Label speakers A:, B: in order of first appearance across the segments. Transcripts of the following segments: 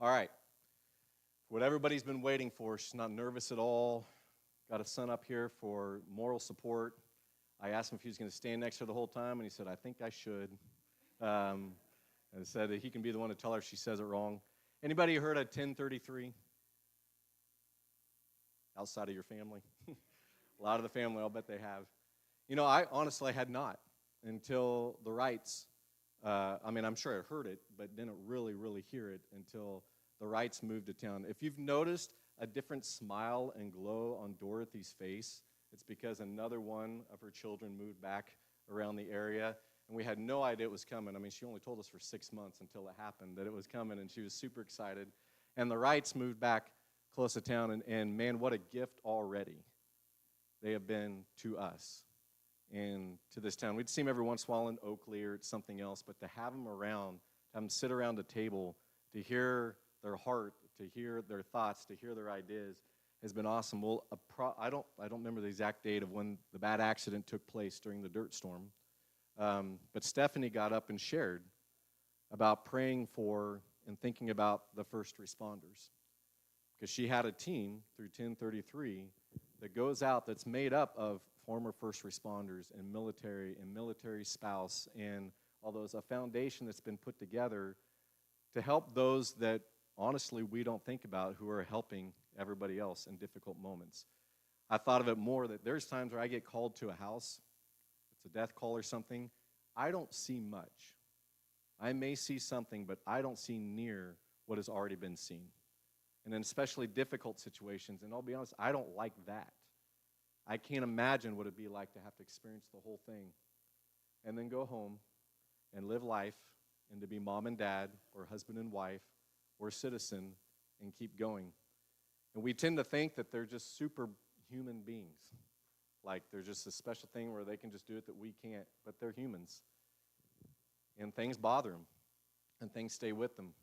A: All right. What everybody's been waiting for. She's not nervous at all. Got a son up here for moral support. I asked him if he was going to stand next to her the whole time, and he said, I think I should. And said that he can be the one to tell her if she says it wrong. Anybody heard of 1033? Outside of your family? A lot of the family, I'll bet they have. You know, I honestly had not until the Wrights. I'm sure I heard it, but didn't really hear it until the Wrights moved to town. If you've noticed a different smile and glow on Dorothy's face, it's because another one of her children moved back around the area, and we had no idea it was coming. I mean, she only told us for 6 months until it happened that it was coming, and she was super excited. And the Wrights moved back close to town, and man, what a gift already they have been to us and to this town. We'd see them every once in a while in Oakley or something else, but to have them around, to have them sit around a table, to hear their heart, to hear their thoughts, to hear their ideas, has been awesome. Well, I don't remember the exact date of when the bad accident took place during the dirt storm, but Stephanie got up and shared about praying for and thinking about the first responders, because she had a team through 1033 that goes out that's made up of former first responders and military spouse and all those, a foundation that's been put together to help those that honestly we don't think about who are helping everybody else in difficult moments. I thought of it more that there's times where I get called to a house, it's a death call or something, I don't see much. I may see something, but I don't see near what has already been seen. And in especially difficult situations, and I'll be honest, I don't like that. I can't imagine what it'd be like to have to experience the whole thing and then go home and live life and to be mom and dad or husband and wife or citizen and keep going. And we tend to think that they're just superhuman beings. Like there's just a special thing where they can just do it that we can't, but they're humans. And things bother them, and things stay with them,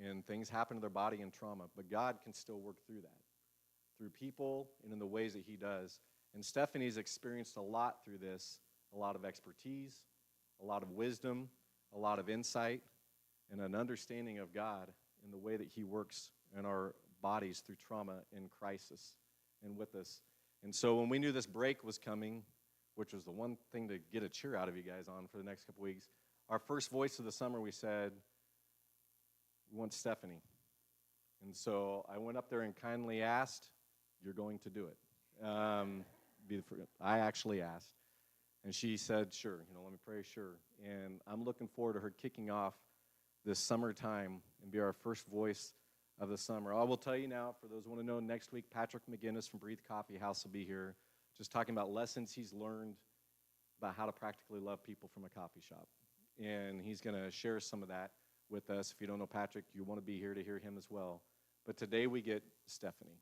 A: and things happen to their body and trauma. But God can still work through that, through people and in the ways that he does. And Stephanie's experienced a lot through this, a lot of expertise, a lot of wisdom, a lot of insight, and an understanding of God in the way that he works in our bodies through trauma and crisis and with us. And so when we knew this break was coming, which was the one thing to get a cheer out of you guys on for the next couple weeks, our first voice of the summer, we said, we want Stephanie. And so I went up there and kindly asked, you're going to do it. I actually asked. And she said, sure, let me pray, sure. And I'm looking forward to her kicking off this summertime and be our first voice of the summer. I will tell you now, for those who want to know, next week, Patrick McGinnis from Breathe Coffee House will be here, just talking about lessons he's learned about how to practically love people from a coffee shop. And he's going to share some of that with us. If you don't know Patrick, you want to be here to hear him as well. But today we get Stephanie.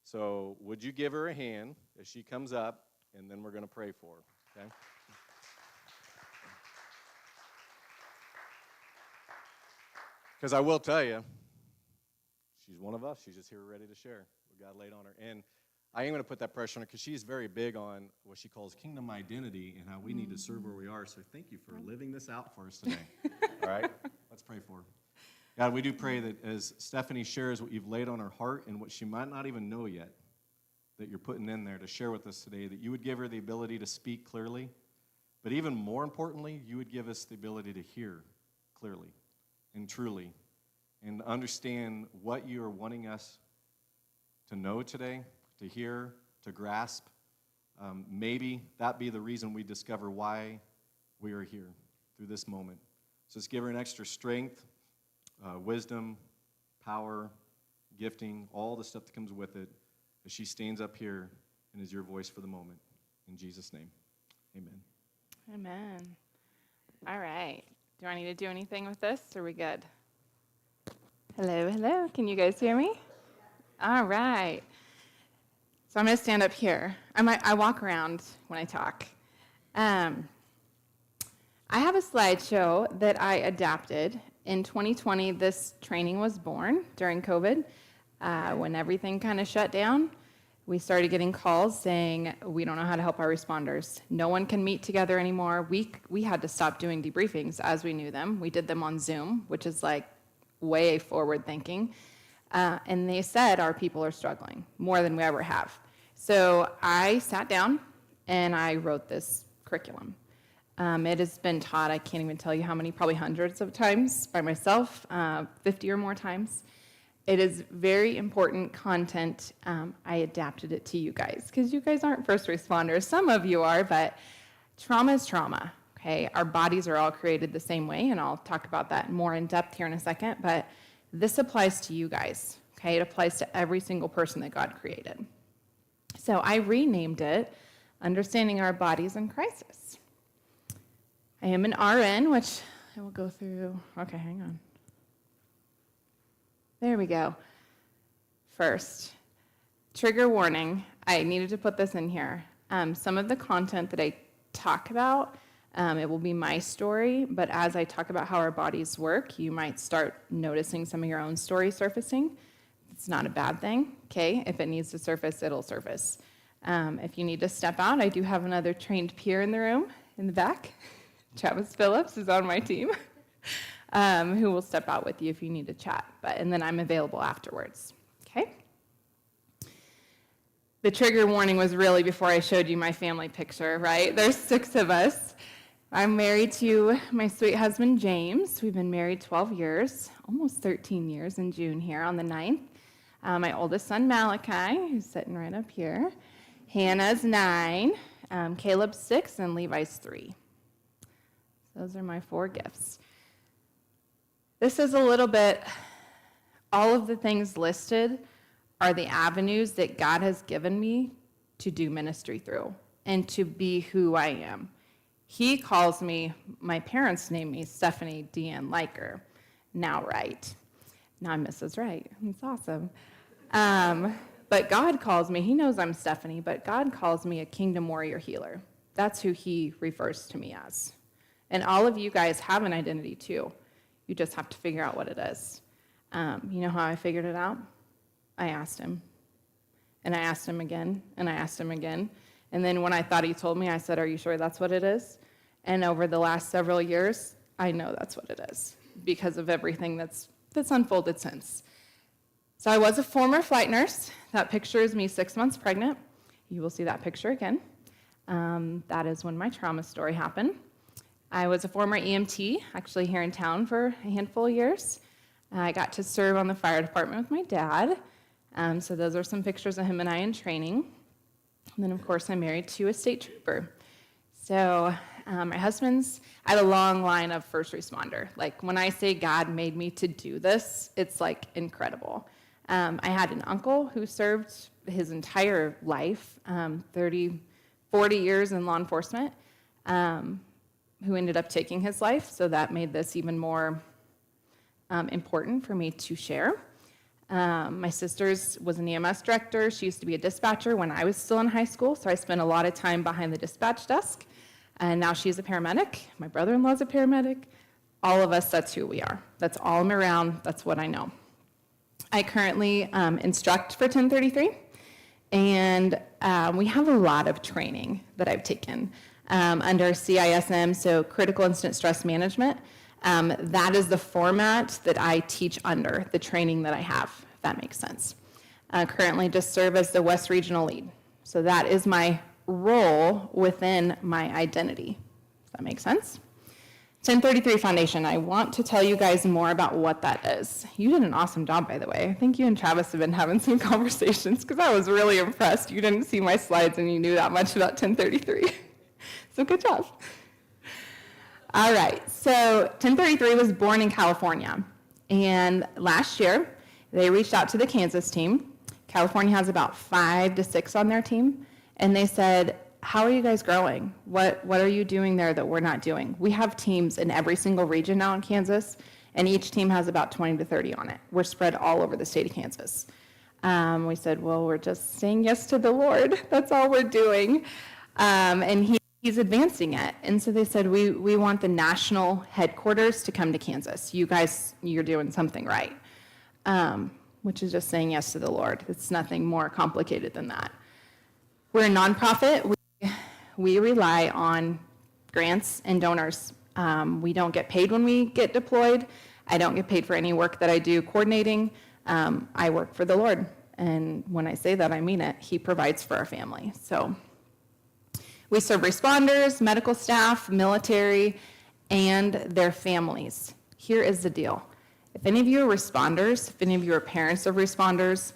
A: So would you give her a hand as she comes up, and then we're going to pray for her, okay? Because I will tell you, she's one of us. She's just here ready to share what God laid on her. And I am going to put that pressure on her because she's very big on what she calls kingdom identity and how we need to serve where we are. So thank you for living this out for us today. All right? Let's pray for her. God, we do pray that as Stephanie shares what you've laid on her heart and what she might not even know yet that you're putting in there to share with us today, that you would give her the ability to speak clearly, but even more importantly, you would give us the ability to hear clearly and truly and understand what you are wanting us to know today, to hear, to grasp. Maybe that be the reason we discover why we are here through this moment. So just give her an extra strength, wisdom, power, gifting, all the stuff that comes with it as she stands up here and is your voice for the moment. In Jesus' name, amen.
B: Amen. All right. Do I need to do anything with this? Or are we good? Hello, hello. Can you guys hear me? All right. So I'm going to stand up here. I walk around when I talk. I have a slideshow that I adapted. In 2020, this training was born during COVID. When everything kind of shut down, we started getting calls saying, we don't know how to help our responders. No one can meet together anymore. We had to stop doing debriefings as we knew them. We did them on Zoom, which is like way forward thinking. And they said our people are struggling more than we ever have. So I sat down and I wrote this curriculum. It has been taught, I can't even tell you how many, probably hundreds of times by myself, 50 or more times. It is very important content. I adapted it to you guys because you guys aren't first responders. Some of you are, but trauma is trauma, okay? Our bodies are all created the same way, and I'll talk about that more in depth here in a second, but this applies to you guys, okay? It applies to every single person that God created. So I renamed it Understanding Our Bodies in Crisis. I am an RN, which I will go through. Okay, hang on. There we go. First, trigger warning. I needed to put this in here. Some of the content that I talk about, it will be my story, but as I talk about how our bodies work, you might start noticing some of your own story surfacing. It's not a bad thing, okay? If it needs to surface, it'll surface. If you need to step out, I do have another trained peer in the room, in the back. Travis Phillips is on my team, who will step out with you if you need to chat. And then I'm available afterwards, okay? The trigger warning was really before I showed you my family picture, right? There's 6 of us. I'm married to my sweet husband, James. We've been married 12 years, almost 13 years in June here on the 9th. My oldest son, Malachi, who's sitting right up here. Hannah's 9, Caleb's 6, and Levi's 3. Those are my 4 gifts. This is a little bit, all of the things listed are the avenues that God has given me to do ministry through and to be who I am. He calls me, my parents named me Stephanie Deanne Liker, now Wright. Now I'm Mrs. Wright. It's awesome. But God calls me, he knows I'm Stephanie, but God calls me a kingdom warrior healer. That's who he refers to me as. And all of you guys have an identity too. You just have to figure out what it is. You know how I figured it out? I asked him. And I asked him again, and I asked him again. And then when I thought he told me, I said, "Are you sure that's what it is?" And over the last several years, I know that's what it is because of everything that's unfolded since. So I was a former flight nurse. That picture is me 6 months pregnant. You will see that picture again. That is when my trauma story happened. I was a former EMT, actually here in town for a handful of years. I got to serve on the fire department with my dad. So those are some pictures of him and I in training. And then, of course, I'm married to a state trooper. So my husband's, I have a long line of first responder. Like, when I say God made me to do this, it's, like, incredible. I had an uncle who served his entire life, 40 years in law enforcement, who ended up taking his life. So that made this even more important for me to share. My sister's was an EMS director. She used to be a dispatcher when I was still in high school, so I spent a lot of time behind the dispatch desk. And now she's a paramedic. My brother-in-law's a paramedic. All of us, that's who we are. That's all I'm around. That's what I know. I currently instruct for 1033, and we have a lot of training that I've taken under CISM, so Critical Incident Stress Management. That is the format that I teach under, the training that I have, if that makes sense. Currently just serve as the West Regional Lead. So that is my role within my identity. Does that make sense? 1033 Foundation, I want to tell you guys more about what that is. You did an awesome job, by the way. I think you and Travis have been having some conversations because I was really impressed. You didn't see my slides and you knew that much about 1033. So good job. All right, so 1033 was born in California, and last year they reached out to the Kansas team. California has about 5 to 6 on their team, and they said, "How are you guys growing? What are you doing there that we're not doing?" We have teams in every single region now in Kansas, and each team has about 20 to 30 on it. We're spread all over the state of Kansas. We said, well, we're just saying yes to the Lord. That's all we're doing. And He's advancing it. And so they said, we want the national headquarters to come to Kansas. You guys, you're doing something right. Which is just saying yes to the Lord. It's nothing more complicated than that. We're a nonprofit. We rely on grants and donors. We don't get paid when we get deployed. I don't get paid for any work that I do coordinating. I work for the Lord. And when I say that, I mean it. He provides for our family. So we serve responders, medical staff, military, and their families. Here is the deal. If any of you are responders, if any of you are parents of responders,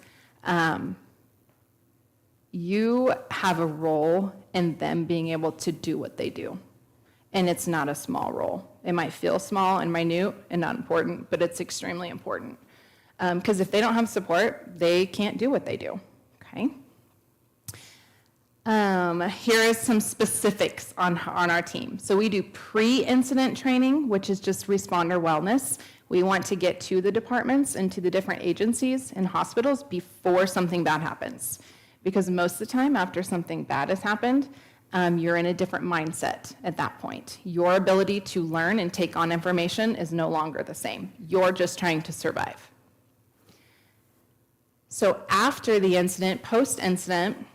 B: you have a role in them being able to do what they do. And it's not a small role. It might feel small and minute and not important, but it's extremely important. Because if they don't have support, they can't do what they do, okay? Here is some specifics on our team. So we do pre-incident training, which is just responder wellness. We want to get to the departments and to the different agencies and hospitals before something bad happens. Because most of the time after something bad has happened, you're in a different mindset at that point. Your ability to learn and take on information is no longer the same. You're just trying to survive. So after the incident, post-incident,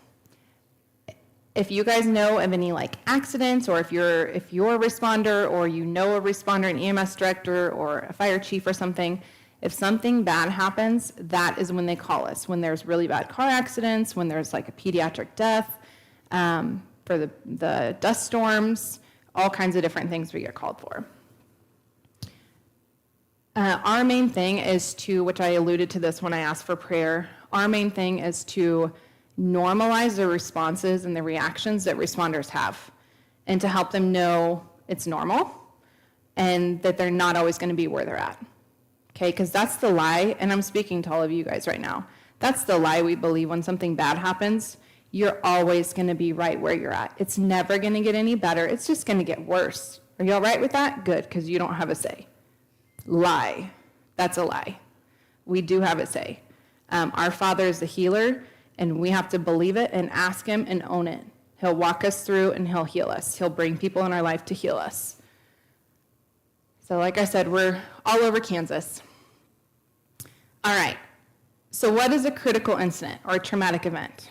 B: if you guys know of any like accidents, or if you're a responder, or you know a responder, an EMS director, or a fire chief or something, if something bad happens, that is when they call us. When there's really bad car accidents, when there's like a pediatric death, for the dust storms, all kinds of different things we get called for. Our main thing is to, which I alluded to this when I asked for prayer, our main thing is to normalize the responses and the reactions that responders have, and to help them know it's normal and that they're not always going to be where they're at. Okay, because that's the lie, and I'm speaking to all of you guys right now. That's the lie we believe when something bad happens. You're always going to be right where you're at. It's never going to get any better. It's just going to get worse. Are you all right with that? Good, because you don't have a say. Lie. That's a lie. We do have a say. Our Father is the healer, and we have to believe it and ask him and own it. He'll walk us through and he'll heal us. He'll bring people in our life to heal us. So like I said, we're all over Kansas. All right. So what is a critical incident or a traumatic event?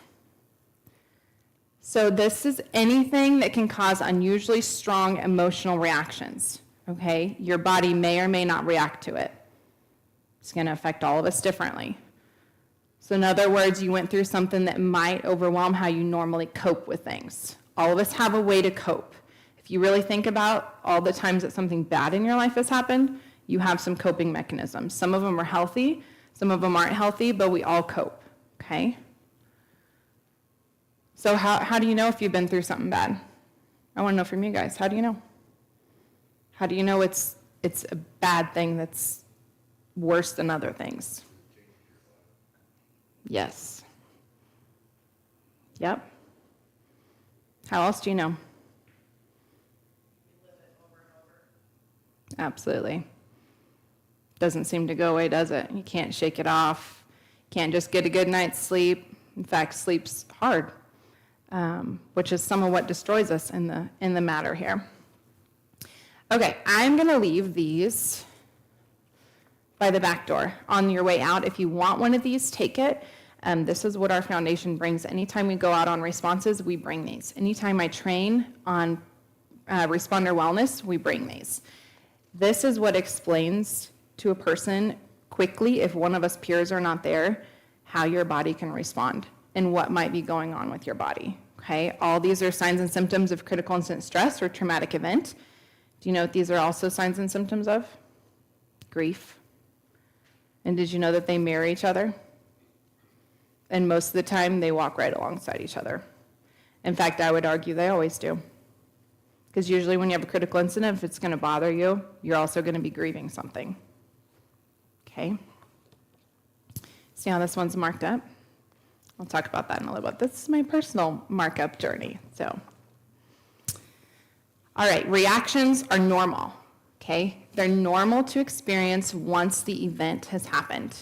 B: So this is anything that can cause unusually strong emotional reactions, okay? Your body may or may not react to it. It's going to affect all of us differently. So in other words, you went through something that might overwhelm how you normally cope with things. All of us have a way to cope. If you really think about all the times that something bad in your life has happened, you have some coping mechanisms. Some of them are healthy, some of them aren't healthy, but we all cope, okay? So how do you know if you've been through something bad? I want to know from you guys. How do you know? How do you know it's a bad thing that's worse than other things? Yes. Yep. How else do you know? Absolutely. Doesn't seem to go away, does it? You can't shake it off. Can't just get a good night's sleep. In fact, sleep's hard, which is some of what destroys us in the matter here. Okay, I'm going to leave these by the back door on your way out. If you want one of these, take it. This is what our foundation brings. Anytime we go out on responses, we bring these. Anytime I train on responder wellness, we bring these. This is what explains to a person quickly, if one of us peers are not there, how your body can respond and what might be going on with your body. Okay, all these are signs and symptoms of critical incident stress or traumatic event. Do you know what these are also signs and symptoms of? Grief. And did you know that they mirror each other? And most of the time, they walk right alongside each other. In fact, I would argue they always do. Because usually when you have a critical incident, if it's going to bother you, you're also going to be grieving something. Okay? See how this one's marked up? I'll talk about that in a little bit. This is my personal markup journey. So, all right, reactions are normal. Okay? They're normal to experience once the event has happened.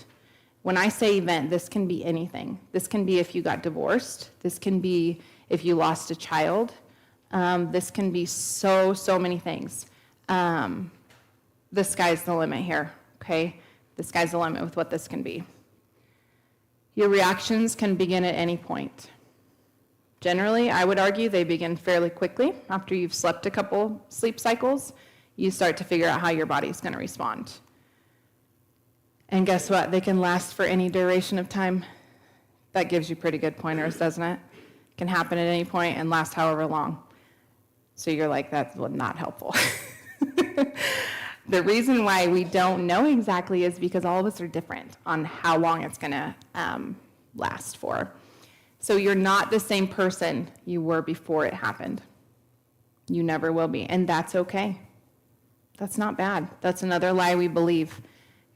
B: When I say event, this can be anything. This can be if you got divorced. This can be if you lost a child. This can be so many things. The sky's the limit here, okay? The sky's the limit with what this can be. Your reactions can begin at any point. Generally, I would argue they begin fairly quickly. After you've slept a couple sleep cycles, you start to figure out how your body's going to respond. And guess what? They can last for any duration of time. That gives you pretty good pointers, doesn't it? Can happen at any point and last however long. So you're like, that's not helpful. The reason why we don't know exactly is because all of us are different on how long it's going to last for. So you're not the same person you were before it happened. You never will be, and that's okay. That's not bad. That's another lie we believe.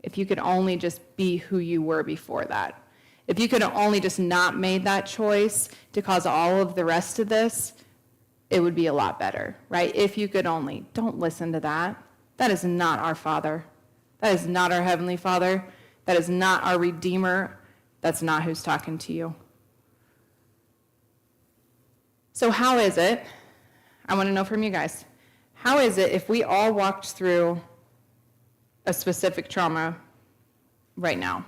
B: If you could only just be who you were before that. If you could have only just not made that choice to cause all of the rest of this, it would be a lot better, right? If you could only. Don't listen to that. That is not our Father. That is not our Heavenly Father. That is not our Redeemer. That's not who's talking to you. So how is it, I want to know from you guys, how is it if we all walked through a specific trauma right now,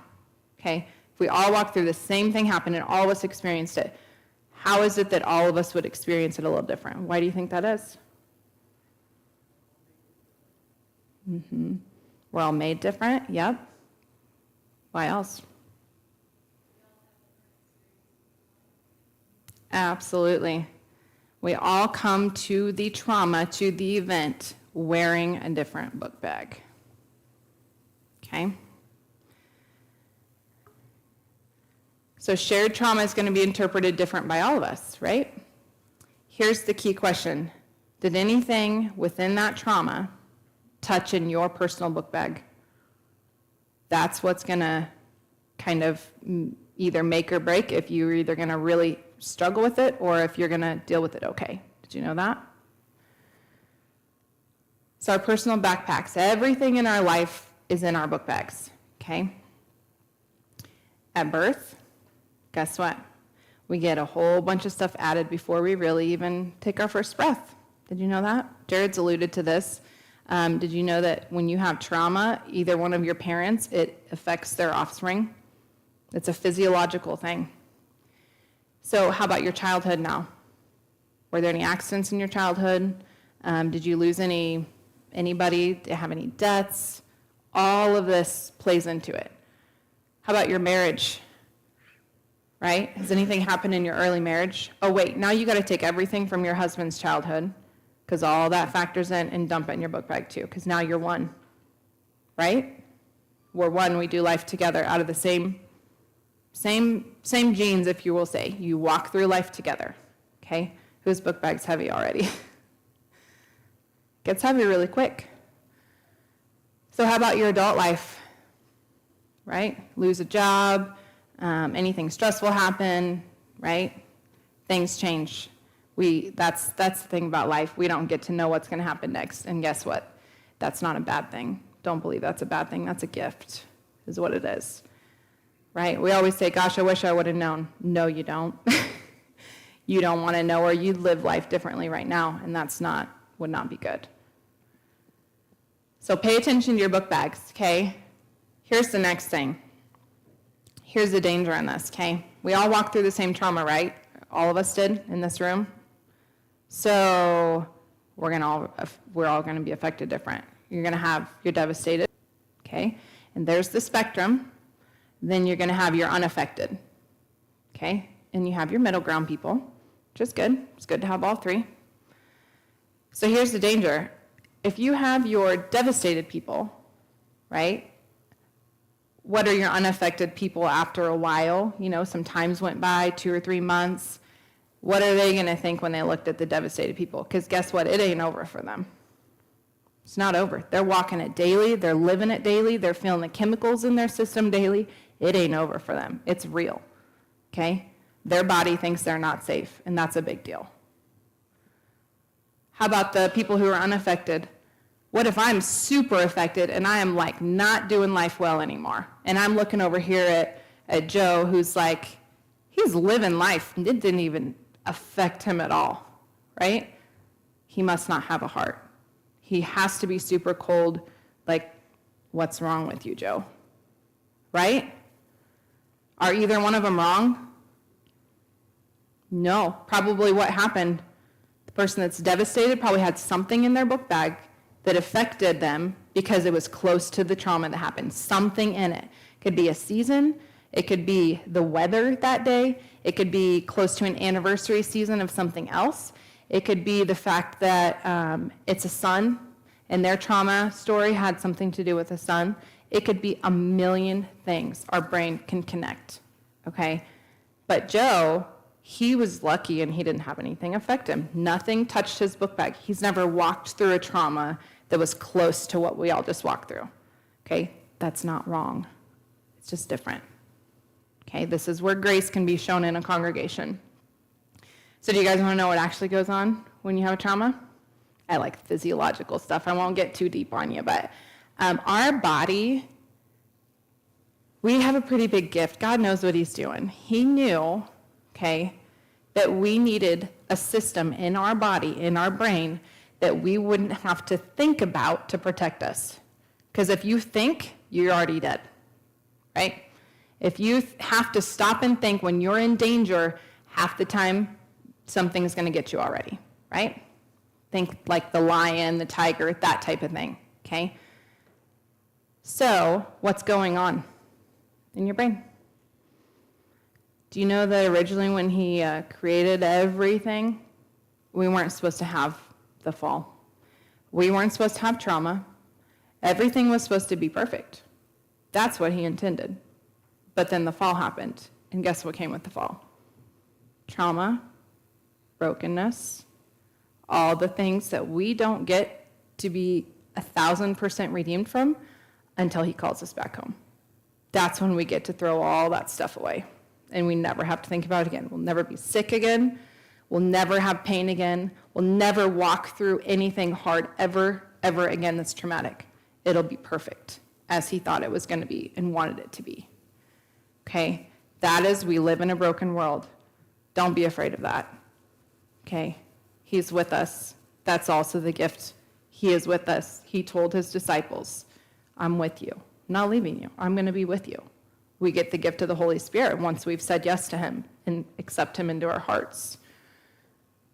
B: okay? If we all walked through the same thing happened and all of us experienced it, how is it that all of us would experience it a little different? Why do you think that is? We're all made different, yep. Why else? Absolutely. We all come to the trauma, to the event, wearing a different book bag. Okay? So shared trauma is going to be interpreted different by all of us, right? Here's the key question. Did anything within that trauma touch in your personal book bag? That's what's going to kind of either make or break if you're either going to really struggle with it or if you're going to deal with it okay. Did you know that? So our personal backpacks, everything in our life is in our book bags, okay? At birth, guess what? We get a whole bunch of stuff added before we really even take our first breath. Did you know that? Jared's alluded to this. Did you know that when you have trauma, either one of your parents, it affects their offspring? It's a physiological thing. So how about your childhood now? Were there any accidents in your childhood? Did you lose anybody? Did you have any deaths? All of this plays into it. How about your marriage? Right? Has anything happened in your early marriage? Oh, wait, now you got to take everything from your husband's childhood because all that factors in and dump it in your book bag too because now you're one. Right? We're one. We do life together out of the same genes, if you will say. You walk through life together. Okay? Whose book bag's heavy already? Gets heavy really quick. So how about your adult life? Right? Lose a job, anything stressful happen, right? Things change. That's the thing about life. We don't get to know what's going to happen next. And guess what? That's not a bad thing. Don't believe that's a bad thing. That's a gift, is what it is. Right? We always say, gosh, I wish I would have known. No, you don't. You don't want to know, or you live life differently right now, and would not be good. So pay attention to your book bags, okay? Here's the next thing. Here's the danger in this, okay? We all walk through the same trauma, right? All of us did in this room. So we're all going to be affected different. You're devastated, okay? And there's the spectrum. Then you're going to have your unaffected, okay? And you have your middle ground people, which is good. It's good to have all three. So here's the danger. If you have your devastated people, right, what are your unaffected people after a while? Some times went by, 2 or 3 months. What are they going to think when they looked at the devastated people? Because guess what? It ain't over for them. It's not over. They're walking it daily. They're living it daily. They're feeling the chemicals in their system daily. It ain't over for them. It's real, okay? Their body thinks they're not safe, and that's a big deal. How about the people who are unaffected? What if I'm super affected and I am like not doing life well anymore? And I'm looking over here at Joe who's like, he's living life and it didn't even affect him at all, right? He must not have a heart. He has to be super cold. Like, what's wrong with you, Joe? Right? Are either one of them wrong? No. Probably what happened, the person that's devastated probably had something in their book bag that affected them because it was close to the trauma that happened. Something in it. Could be a season. It could be the weather that day. It could be close to an anniversary season of something else. It could be the fact that it's a son and their trauma story had something to do with a son. It could be a million things our brain can connect, okay? But Joe, he was lucky and he didn't have anything affect him. Nothing touched his book bag. He's never walked through a trauma that was close to what we all just walked through, okay? That's not wrong. It's just different, okay? This is where grace can be shown in a congregation. So do you guys want to know what actually goes on when you have a trauma? I like physiological stuff. I won't get too deep on you, but our body, we have a pretty big gift. God knows what he's doing. He knew, okay, that we needed a system in our body, in our brain, that we wouldn't have to think about to protect us. Because if you think, you're already dead, right? If you have to stop and think when you're in danger, half the time, something's going to get you already, right? Think like the lion, the tiger, that type of thing, okay? So, what's going on in your brain? Do you know that originally when he created everything, we weren't supposed to have the fall? We weren't supposed to have trauma. Everything was supposed to be perfect. That's what he intended. But then the fall happened, and guess what came with the fall? Trauma, brokenness, all the things that we don't get to be 1,000% redeemed from until he calls us back home. That's when we get to throw all that stuff away, and we never have to think about it again. We'll never be sick again. We'll never have pain again. We'll never walk through anything hard ever again that's traumatic. It'll be perfect, as he thought it was going to be and wanted it to be. Okay? That is, we live in a broken world. Don't be afraid of that. Okay? He's with us. That's also the gift. He is with us. He told his disciples, I'm with you. I'm not leaving you. I'm going to be with you. We get the gift of the Holy Spirit once we've said yes to him and accept him into our hearts.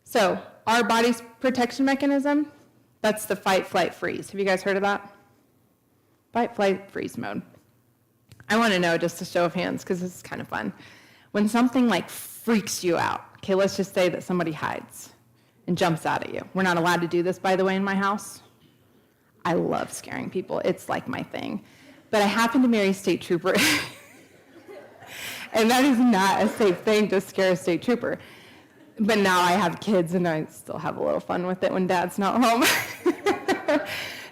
B: So, our body's protection mechanism, that's the fight, flight, freeze. Have you guys heard of that? Fight, flight, freeze mode. I want to know, just a show of hands, because this is kind of fun. When something like freaks you out, okay, let's just say that somebody hides and jumps out at you. We're not allowed to do this, by the way, in my house. I love scaring people. It's like my thing. But I happen to marry a state trooper. And that is not a safe thing to scare a state trooper. But now I have kids, and I still have a little fun with it when Dad's not home.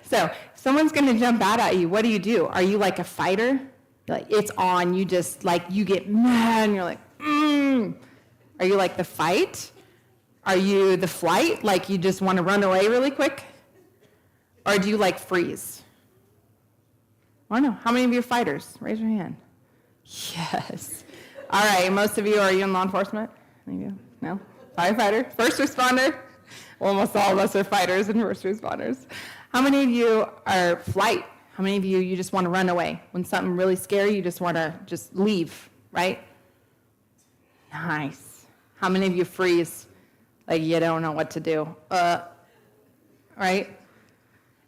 B: So, someone's going to jump out at you. What do? Are you like a fighter? Like, it's on. You just, like, you get mad, and you're like, Are you like the fight? Are you the flight? Like, you just want to run away really quick? Or do you, like, freeze? I don't know. How many of you are fighters? Raise your hand. Yes. All right. Most of you, are you in law enforcement? Any of you? No? Firefighter? First responder? Almost all of us are fighters and first responders. How many of you are flight? How many of you just want to run away? When something really scary, you just want to just leave, right? Nice. How many of you freeze? Like, you don't know what to do. Right?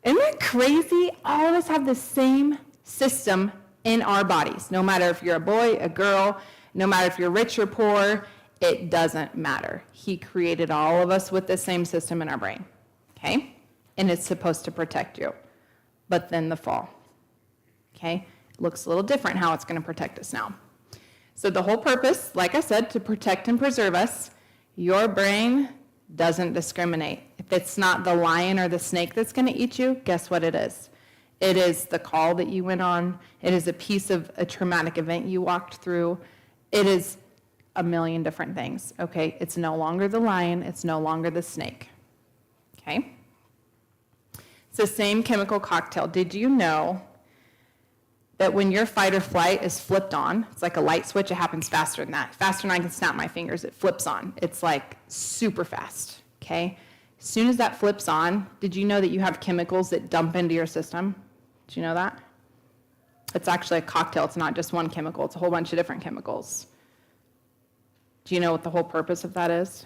B: Isn't that crazy? All of us have the same system in our bodies. No matter if you're a boy, a girl, no matter if you're rich or poor, it doesn't matter. He created all of us with the same system in our brain. Okay? And it's supposed to protect you. But then the fall. Okay? It looks a little different how it's going to protect us now. So the whole purpose, like I said, to protect and preserve us, your brain doesn't discriminate. If it's not the lion or the snake that's going to eat you, guess what it is? It is the call that you went on. It is a piece of a traumatic event you walked through. It is a million different things, okay? It's no longer the lion. It's no longer the snake, okay? It's the same chemical cocktail. Did you know that when your fight or flight is flipped on, it's like a light switch, it happens faster than that. Faster than I can snap my fingers, it flips on. It's like super fast, okay? As soon as that flips on, did you know that you have chemicals that dump into your system? Did you know that? It's actually a cocktail. It's not just one chemical. It's a whole bunch of different chemicals. Do you know what the whole purpose of that is?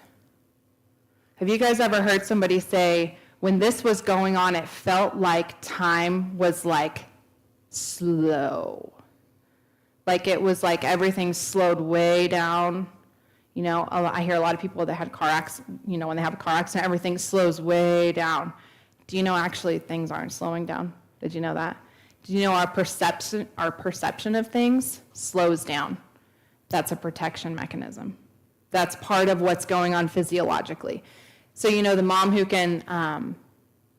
B: Have you guys ever heard somebody say, When this was going on, it felt like time was like slow. Like it was like everything slowed way down. You know, I hear a lot of people that had car accidents, you know, when they have a car accident, everything slows way down. Do you know actually things aren't slowing down? Did you know that? Did you know our perception of things slows down? That's a protection mechanism. That's part of what's going on physiologically. So, you know, the mom who can,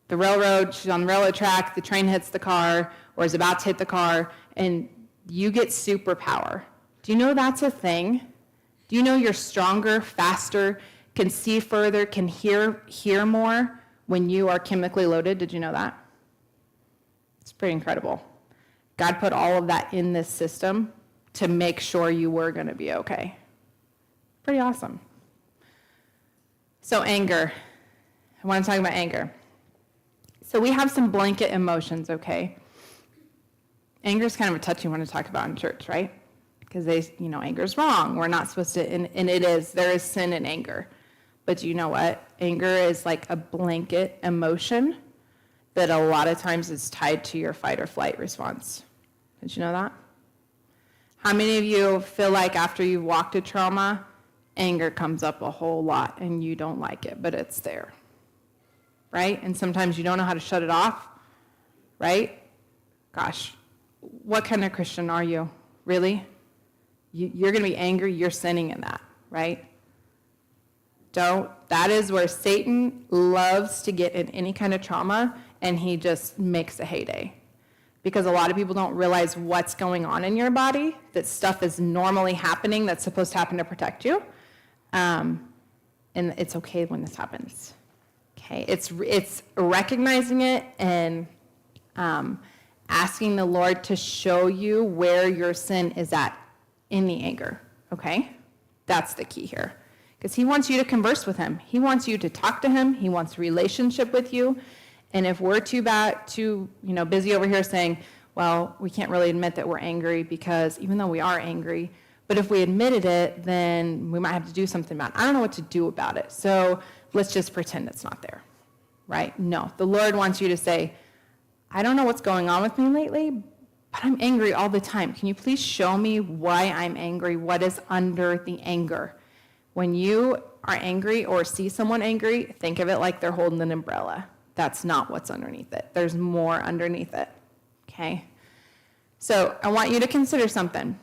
B: the railroad, she's on the railroad track, the train hits the car, or is about to hit the car, and you get superpower. Do you know that's a thing? Do you know you're stronger, faster, can see further, can hear more when you are chemically loaded? Did you know that? It's pretty incredible. God put all of that in this system to make sure you were going to be okay. Pretty awesome. So anger. I want to talk about anger. So we have some blanket emotions, okay? Anger is kind of a touchy one to talk about in church, right? Because anger is wrong. We're not supposed to, and it is. There is sin in anger. But do you know what? Anger is like a blanket emotion that a lot of times is tied to your fight or flight response. Did you know that? How many of you feel like after you've walked a trauma, anger comes up a whole lot and you don't like it, but it's there, right? And sometimes you don't know how to shut it off, right? Gosh, what kind of Christian are you? Really? You're going to be angry, you're sinning in that, right? That is where Satan loves to get in any kind of trauma, and he just makes a heyday. Because a lot of people don't realize what's going on in your body, that stuff is normally happening that's supposed to happen to protect you. And it's okay when this happens. Okay, it's recognizing it and asking the Lord to show you where your sin is at in the anger. Okay, that's the key here, because he wants you to converse with him. He wants you to talk to him. He wants a relationship with you. And if we're too busy over here saying, well, we can't really admit that we're angry, because even though we are angry, but if we admitted it, then we might have to do something about it. I don't know what to do about it, so let's just pretend it's not there, right? No, the Lord wants you to say, I don't know what's going on with me lately, but I'm angry all the time. Can you please show me why I'm angry? What is under the anger? When you are angry or see someone angry, think of it like they're holding an umbrella. That's not what's underneath it. There's more underneath it, okay? So I want you to consider something.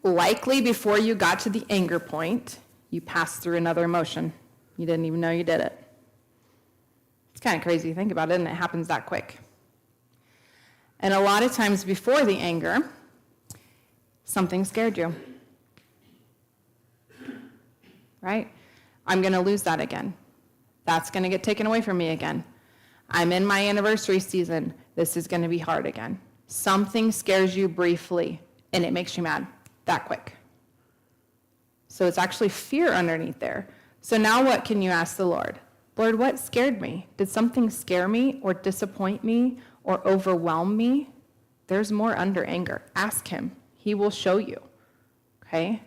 B: Likely before you got to the anger point, you passed through another emotion. You didn't even know you did it. It's kind of crazy to think about it, and it happens that quick. And a lot of times before the anger, something scared you, right? I'm going to lose that again. That's going to get taken away from me again. I'm in my anniversary season. This is going to be hard again. Something scares you briefly, and it makes you mad that quick. So it's actually fear underneath there. So now what can you ask the Lord? Lord, what scared me? Did something scare me or disappoint me or overwhelm me? There's more under anger. Ask him. He will show you. Okay?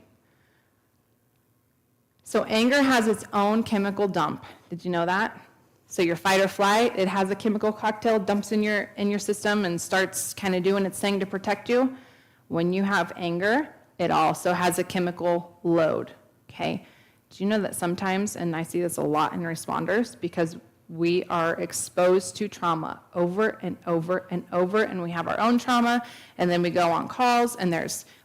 B: So anger has its own chemical dump. Did you know that? So your fight or flight, it has a chemical cocktail, dumps in your system and starts kind of doing its thing to protect you. When you have anger, it also has a chemical load, okay? Do you know that sometimes, and I see this a lot in responders, because we are exposed to trauma over and over and over, and we have our own trauma, and then we go on calls, and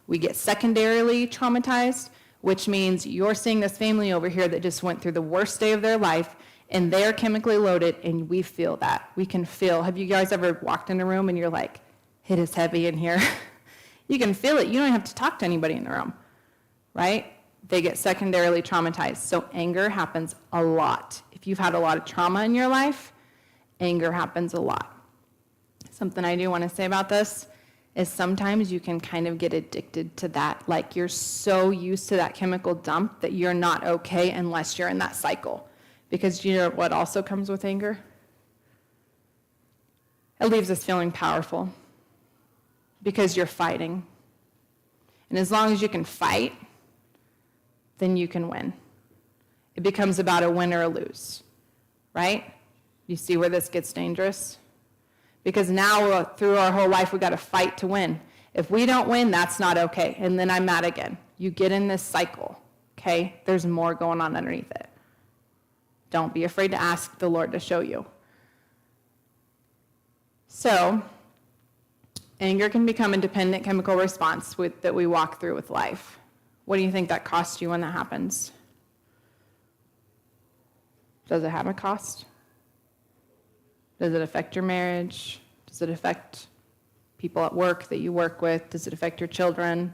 B: we get secondarily traumatized, which means you're seeing this family over here that just went through the worst day of their life, and they're chemically loaded, and we feel that. We can feel. Have you guys ever walked in a room and you're like, it is heavy in here? You can feel it. You don't have to talk to anybody in the room, right? They get secondarily traumatized. So anger happens a lot. If you've had a lot of trauma in your life, anger happens a lot. Something I do want to say about this is sometimes you can kind of get addicted to that. Like you're so used to that chemical dump that you're not okay unless you're in that cycle. Because you know what also comes with anger? It leaves us feeling powerful because you're fighting. And as long as you can fight, then you can win. It becomes about a win or a lose, right? You see where this gets dangerous? Because now through our whole life, we got to fight to win. If we don't win, that's not okay. And then I'm mad again. You get in this cycle, okay? There's more going on underneath it. Don't be afraid to ask the Lord to show you. So, anger can become a dependent chemical response that we walk through with life. What do you think that costs you when that happens? Does it have a cost? Does it affect your marriage? Does it affect people at work that you work with? Does it affect your children?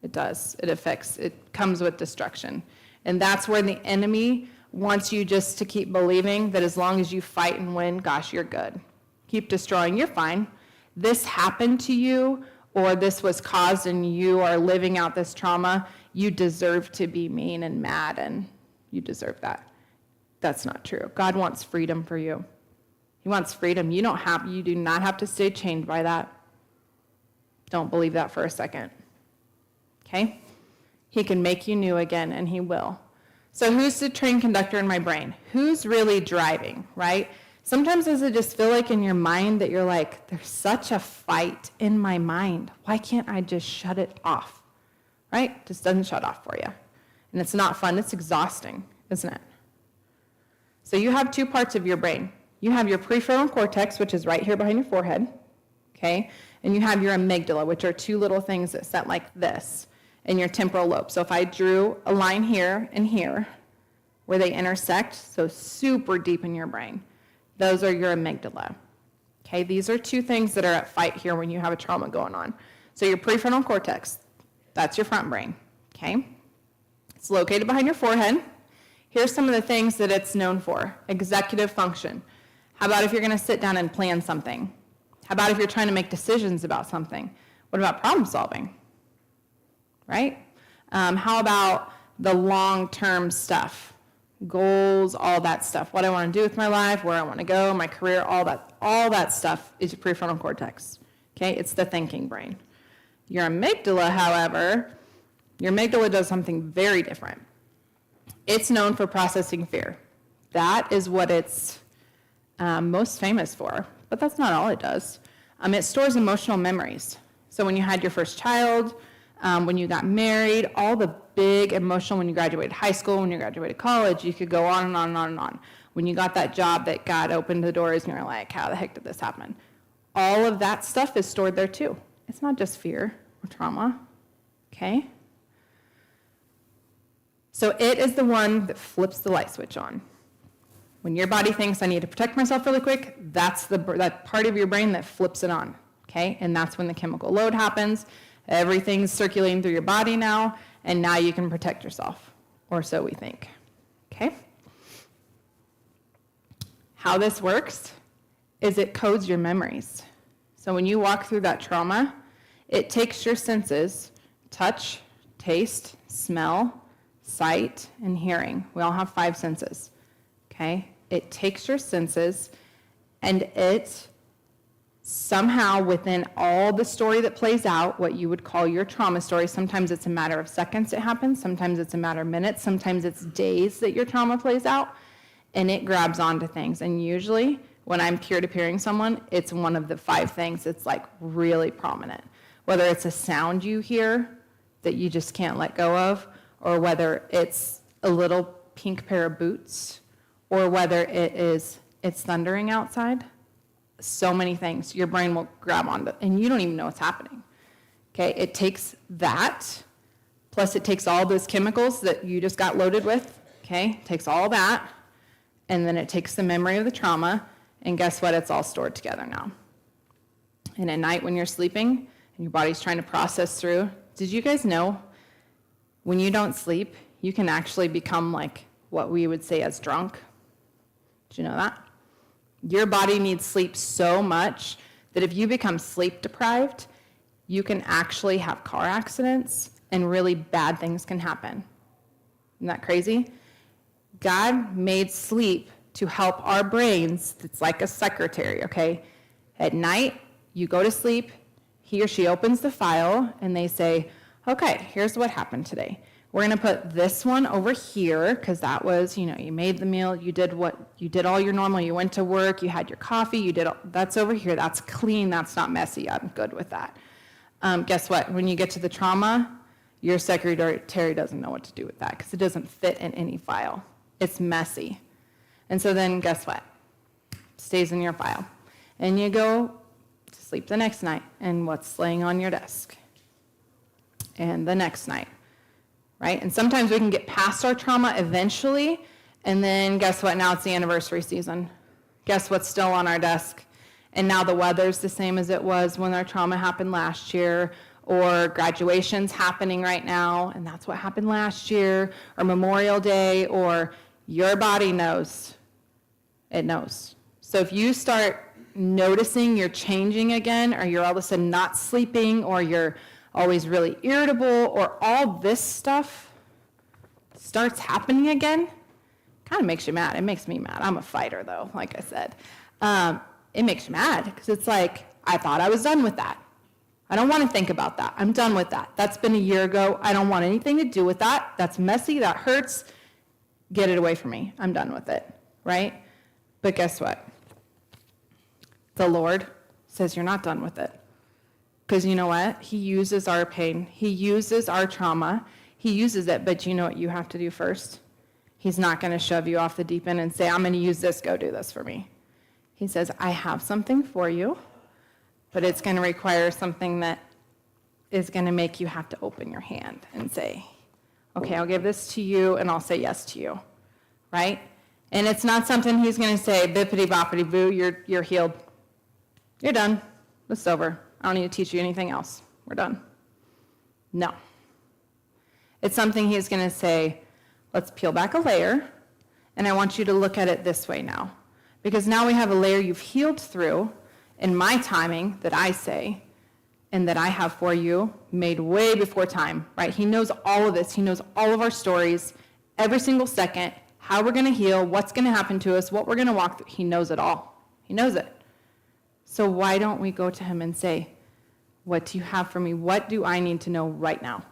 B: It does. It comes with destruction. And that's where the enemy wants you just to keep believing that as long as you fight and win, gosh, you're good. Keep destroying, you're fine. This happened to you, or this was caused and you are living out this trauma, you deserve to be mean and mad, and you deserve that. That's not true. God wants freedom for you. He wants freedom. You do not have to stay chained by that. Don't believe that for a second. Okay? He can make you new again, and he will. So who's the train conductor in my brain? Who's really driving, right? Sometimes does it just feel like in your mind that you're like, there's such a fight in my mind. Why can't I just shut it off? Right? Just doesn't shut off for you. And it's not fun. It's exhausting, isn't it? So you have two parts of your brain. You have your prefrontal cortex, which is right here behind your forehead, okay? And you have your amygdala, which are two little things that set like this, and your temporal lobe. So if I drew a line here and here, where they intersect, so super deep in your brain, those are your amygdala, okay? These are two things that are at fight here when you have a trauma going on. So your prefrontal cortex, that's your front brain, okay? It's located behind your forehead. Here's some of the things that it's known for. Executive function. How about if you're going to sit down and plan something? How about if you're trying to make decisions about something? What about problem solving? Right? How about the long-term stuff? Goals, all that stuff. What I want to do with my life, where I want to go, my career, all that stuff is your prefrontal cortex. Okay? It's the thinking brain. Your amygdala, however, your amygdala does something very different. It's known for processing fear. That is what it's most famous for, but that's not all it does. It stores emotional memories. So when you had your first child, when you got married, all the big emotional, when you graduated high school, when you graduated college, you could go on and on and on and on. When you got that job that God opened the doors and you're like, how the heck did this happen? All of that stuff is stored there too. It's not just fear or trauma, okay? So it is the one that flips the light switch on. When your body thinks I need to protect myself really quick, that's that part of your brain that flips it on, okay? And that's when the chemical load happens. Everything's circulating through your body now, and now you can protect yourself, or so we think, okay? How this works is it codes your memories. So when you walk through that trauma, it takes your senses, touch, taste, smell, sight, and hearing. We all have 5 senses, okay? It takes your senses, and it somehow within all the story that plays out, what you would call your trauma story, sometimes it's a matter of seconds it happens, sometimes it's a matter of minutes, sometimes it's days that your trauma plays out, and it grabs onto things. And usually, when I'm peer-to-peering someone, it's one of the 5 things that's like really prominent. Whether it's a sound you hear that you just can't let go of, or whether it's a little pink pair of boots, or whether it's thundering outside. So many things your brain will grab onto, and you don't even know what's happening. Okay, it takes that, plus it takes all those chemicals that you just got loaded with, okay, it takes all that, and then it takes the memory of the trauma, and guess what, it's all stored together now. And at night when you're sleeping, and your body's trying to process through, did you guys know when you don't sleep, you can actually become like what we would say as drunk? Did you know that? Your body needs sleep so much that if you become sleep deprived, you can actually have car accidents and really bad things can happen. Isn't that crazy? God made sleep to help our brains. It's like a secretary, okay? At night, you go to sleep, he or she opens the file, and they say, okay, here's what happened today. We're going to put this one over here because that was, you made the meal, you did all your normal, you went to work, you had your coffee, that's over here. That's clean, that's not messy. I'm good with that. Guess what? When you get to the trauma, your secretary doesn't know what to do with that because it doesn't fit in any file. It's messy. And so then guess what? Stays in your file. And you go to sleep the next night, and what's laying on your desk? And the next night, right? And sometimes we can get past our trauma eventually, and then guess what? Now it's the anniversary season. Guess what's still on our desk? And now the weather's the same as it was when our trauma happened last year, or graduation's happening right now, and that's what happened last year, or Memorial Day, or your body knows. It knows. So if you start noticing you're changing again, or you're all of a sudden not sleeping, or you're always really irritable, or all this stuff starts happening again, kind of makes you mad. It makes me mad. I'm a fighter, though, like I said. It makes you mad because it's like, I thought I was done with that. I don't want to think about that. I'm done with that. That's been a year ago. I don't want anything to do with that. That's messy. That hurts. Get it away from me. I'm done with it, right? But guess what? The Lord says you're not done with it. Because you know what? He uses our pain. He uses our trauma. He uses it, but you know what you have to do first? He's not going to shove you off the deep end and say, I'm going to use this. Go do this for me. He says, I have something for you, but it's going to require something that is going to make you have to open your hand and say, okay, I'll give this to you, and I'll say yes to you, right? And it's not something he's going to say, bippity boppity boo, you're healed. You're done. It's over. I don't need to teach you anything else. We're done. No. It's something he's going to say, let's peel back a layer, and I want you to look at it this way now. Because now we have a layer you've healed through in my timing that I say and that I have for you made way before time, right? He knows all of this. He knows all of our stories, every single second, how we're going to heal, what's going to happen to us, what we're going to walk through. He knows it all. He knows it. So why don't we go to him and say, what do you have for me? What do I need to know right now?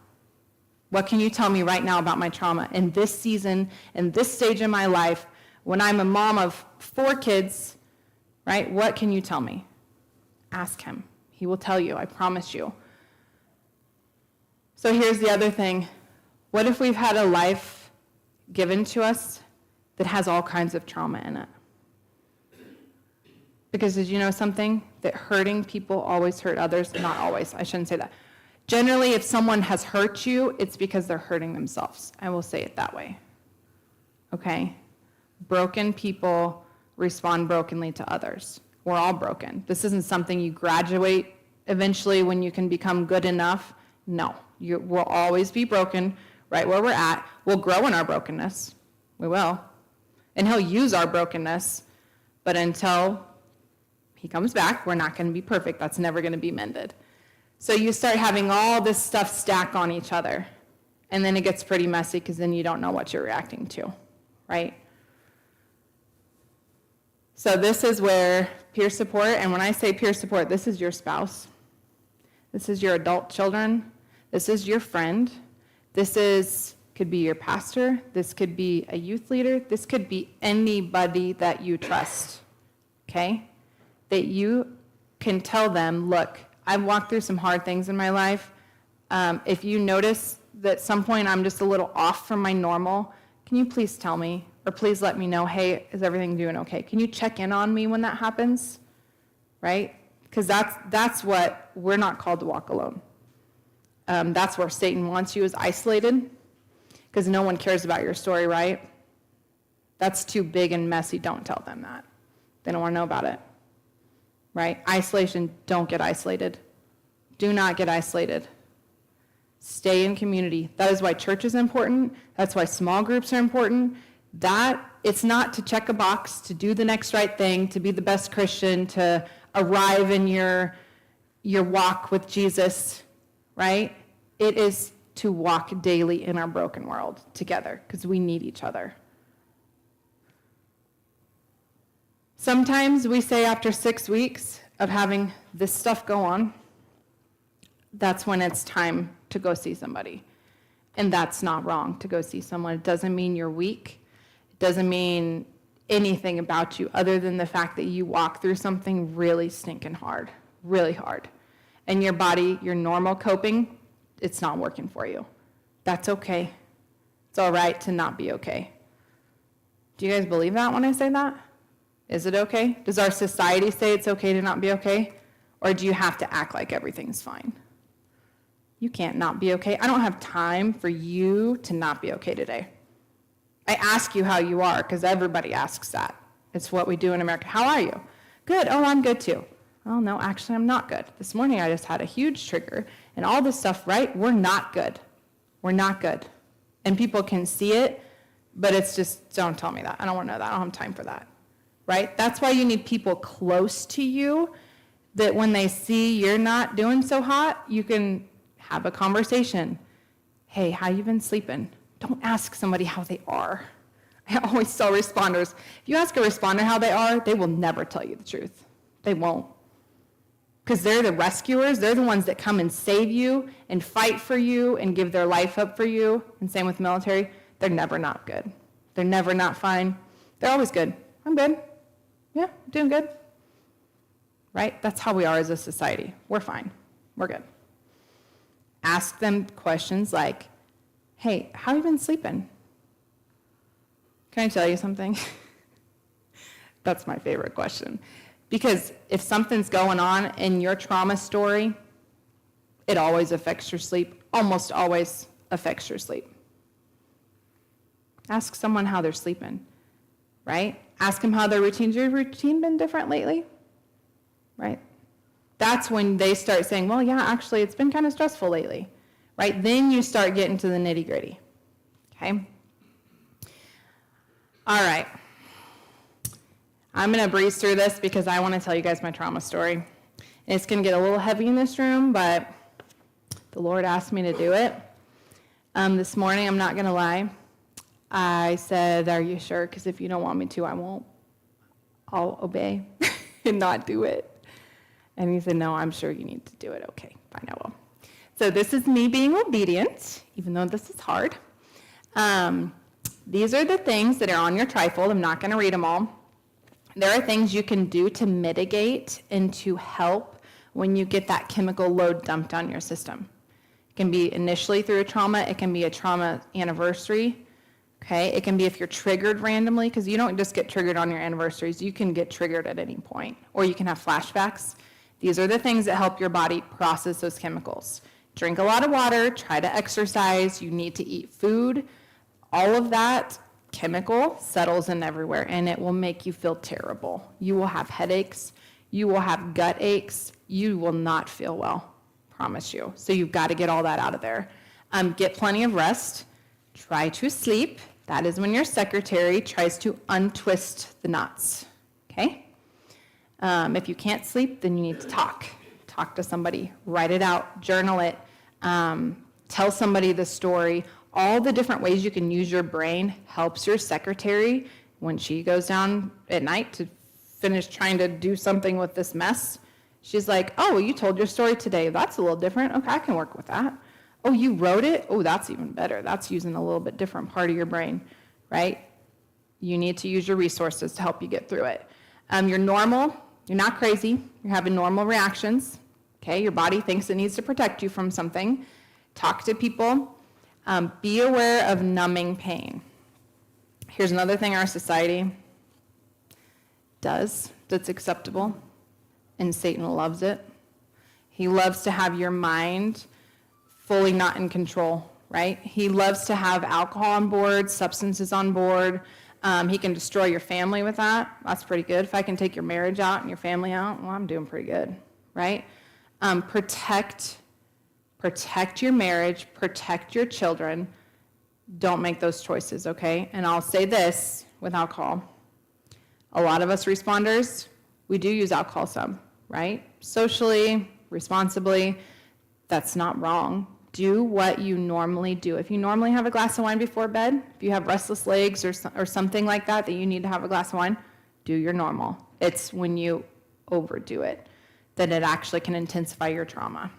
B: What can you tell me right now about my trauma in this season, in this stage in my life, when I'm a mom of 4 kids, right? What can you tell me? Ask him. He will tell you, I promise you. So here's the other thing. What if we've had a life given to us that has all kinds of trauma in it? Because did you know something? That hurting people always hurt others. Not always. I shouldn't say that. Generally, if someone has hurt you, it's because they're hurting themselves. I will say it that way. Okay? Broken people respond brokenly to others. We're all broken. This isn't something you graduate eventually when you can become good enough. No. We'll always be broken right where we're at. We'll grow in our brokenness. We will. And he'll use our brokenness. But until he comes back, we're not going to be perfect. That's never going to be mended. So you start having all this stuff stack on each other. And then it gets pretty messy because then you don't know what you're reacting to, right? So this is where peer support, and when I say peer support, this is your spouse. This is your adult children. This is your friend. Could be your pastor. This could be a youth leader. This could be anybody that you trust, okay? That you can tell them, look, I've walked through some hard things in my life. If you notice that at some point I'm just a little off from my normal, can you please tell me? Or please let me know, hey, is everything doing okay? Can you check in on me when that happens? Right? Because that's what we're not called to walk alone. That's where Satan wants you, is isolated, because no one cares about your story, right? That's too big and messy. Don't tell them that. They don't want to know about it. Right? Isolation, don't get isolated. Do not get isolated. Stay in community. That is why church is important. That's why small groups are important. That it's not to check a box, to do the next right thing, to be the best Christian, to arrive in your walk with Jesus, right? It is to walk daily in our broken world together because we need each other. Sometimes we say after 6 weeks of having this stuff go on, that's when it's time to go see somebody. And that's not wrong to go see someone. It doesn't mean you're weak. It doesn't mean anything about you other than the fact that you walk through something really stinking hard, really hard. And your body, your normal coping, it's not working for you. That's okay. It's all right to not be okay. Do you guys believe that when I say that? Is it okay? Does our society say it's okay to not be okay? Or do you have to act like everything's fine? You can't not be okay. I don't have time for you to not be okay today. I ask you how you are because everybody asks that. It's what we do in America. How are you? Good. Oh, I'm good too. Oh, no, actually, I'm not good. This morning, I just had a huge trigger and all this stuff, right? We're not good. We're not good. And people can see it, but it's just, don't tell me that. I don't want to know that. I don't have time for that, right? That's why you need people close to you that when they see you're not doing so hot, you can have a conversation. Hey, how you been sleeping? Don't ask somebody how they are. I always tell responders, if you ask a responder how they are, they will never tell you the truth. They won't. Because they're the rescuers. They're the ones that come and save you and fight for you and give their life up for you. And same with the military. They're never not good. They're never not fine. They're always good. I'm good. Yeah, I'm doing good. Right? That's how we are as a society. We're fine. We're good. Ask them questions like, hey, how have you been sleeping? Can I tell you something? That's my favorite question. Because if something's going on in your trauma story, it always affects your sleep, almost always affects your sleep. Ask someone how they're sleeping, right? Ask them how their routine's. Your routine been different lately? Right? That's when they start saying, well, yeah, actually, it's been kind of stressful lately, right? Then you start getting to the nitty-gritty, okay? All right. I'm going to breeze through this because I want to tell you guys my trauma story. It's going to get a little heavy in this room, but the Lord asked me to do it. This morning, I'm not going to lie. I said, are you sure? Because if you don't want me to, I won't. I'll obey and not do it. And he said, no, I'm sure you need to do it. Okay, fine, I will. So this is me being obedient, even though this is hard. These are the things that are on your trifold. I'm not going to read them all. There are things you can do to mitigate and to help when you get that chemical load dumped on your system. It can be initially through a trauma. It can be a trauma anniversary. Okay, it can be if you're triggered randomly, because you don't just get triggered on your anniversaries. You can get triggered at any point, or you can have flashbacks. These are the things that help your body process those chemicals. Drink a lot of water, try to exercise, you need to eat food. All of that chemical settles in everywhere, and it will make you feel terrible. You will have headaches, you will have gut aches, you will not feel well, promise you. So you've got to get all that out of there. Get plenty of rest, try to sleep. That is when your secretary tries to untwist the knots, okay? If you can't sleep, then you need to talk. Talk to somebody, write it out, journal it, tell somebody the story. All the different ways you can use your brain helps your secretary when she goes down at night to finish trying to do something with this mess. She's like, oh, you told your story today. That's a little different. Okay, I can work with that. Oh, you wrote it? Oh, that's even better. That's using a little bit different part of your brain, right? You need to use your resources to help you get through it. You're normal. You're not crazy. You're having normal reactions. Okay, your body thinks it needs to protect you from something. Talk to people. Be aware of numbing pain. Here's another thing our society does that's acceptable, and Satan loves it. He loves to have your mind fully not in control, right? He loves to have alcohol on board, substances on board. He can destroy your family with that. That's pretty good. If I can take your marriage out and your family out, well, I'm doing pretty good, right? Protect your marriage, protect your children. Don't make those choices, okay? And I'll say this with alcohol. A lot of us responders, we do use alcohol some, right? Socially, responsibly, that's not wrong. Do what you normally do. If you normally have a glass of wine before bed, if you have restless legs or something like that you need to have a glass of wine, do your normal. It's when you overdo it that it actually can intensify your trauma.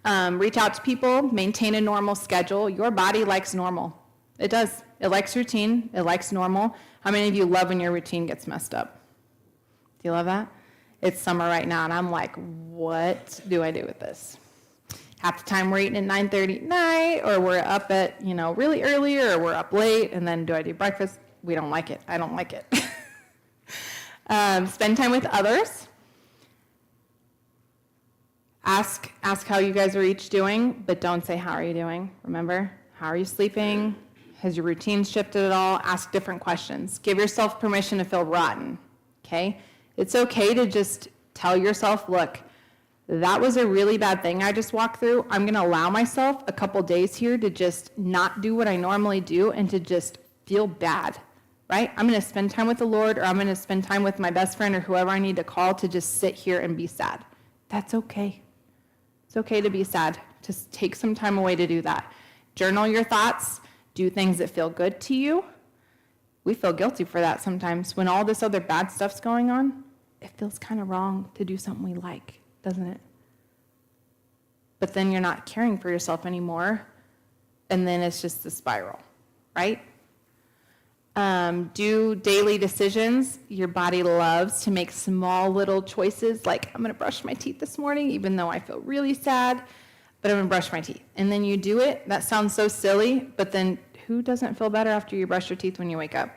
B: Reach out to people, maintain a normal schedule. Your body likes normal. It does. It likes routine. It likes normal. How many of you love when your routine gets messed up? Do you love that? It's summer right now, and I'm like, what do I do with this? Half the time we're eating at 9:30 at night, or we're up at, really early, or we're up late, and then do I do breakfast? We don't like it. I don't like it. Spend time with others. Ask how you guys are each doing, but don't say, how are you doing? Remember, how are you sleeping? Has your routine shifted at all? Ask different questions. Give yourself permission to feel rotten, okay? It's okay to just tell yourself, look, that was a really bad thing I just walked through. I'm going to allow myself a couple days here to just not do what I normally do and to just feel bad, right? I'm going to spend time with the Lord, or I'm going to spend time with my best friend or whoever I need to call to just sit here and be sad. That's okay. It's okay to be sad. Just take some time away to do that. Journal your thoughts. Do things that feel good to you. We feel guilty for that sometimes. When all this other bad stuff's going on, it feels kind of wrong to do something we like, doesn't it? But then you're not caring for yourself anymore, and then it's just a spiral, right? Do daily decisions. Your body loves to make small little choices, like I'm going to brush my teeth this morning, even though I feel really sad, but I'm going to brush my teeth. And then you do it. That sounds so silly, but then who doesn't feel better after you brush your teeth when you wake up?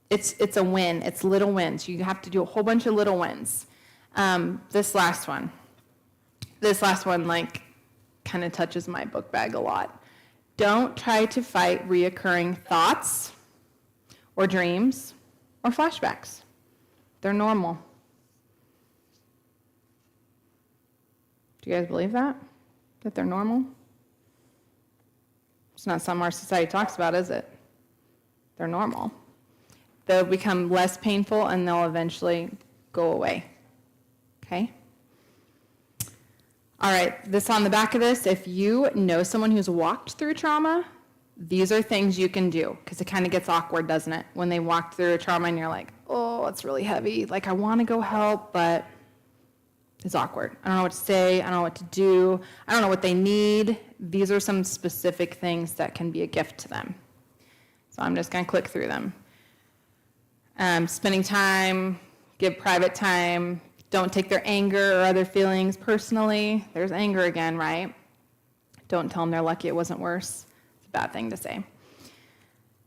B: It's a win. It's little wins. You have to do a whole bunch of little wins. This last one, like, kind of touches my book bag a lot. Don't try to fight reoccurring thoughts or dreams or flashbacks. They're normal. Do you guys believe that? That they're normal? It's not something our society talks about, is it? They're normal. They'll become less painful and they'll eventually go away. Okay? All right, this on the back of this, if you know someone who's walked through trauma, these are things you can do, because it kind of gets awkward, doesn't it? When they walk through a trauma and you're like, oh, it's really heavy. Like, I want to go help, but it's awkward. I don't know what to say. I don't know what to do. I don't know what they need. These are some specific things that can be a gift to them. So I'm just going to click through them. Spending time, give private time. Don't take their anger or other feelings personally. There's anger again, right? Don't tell them they're lucky it wasn't worse. It's a bad thing to say.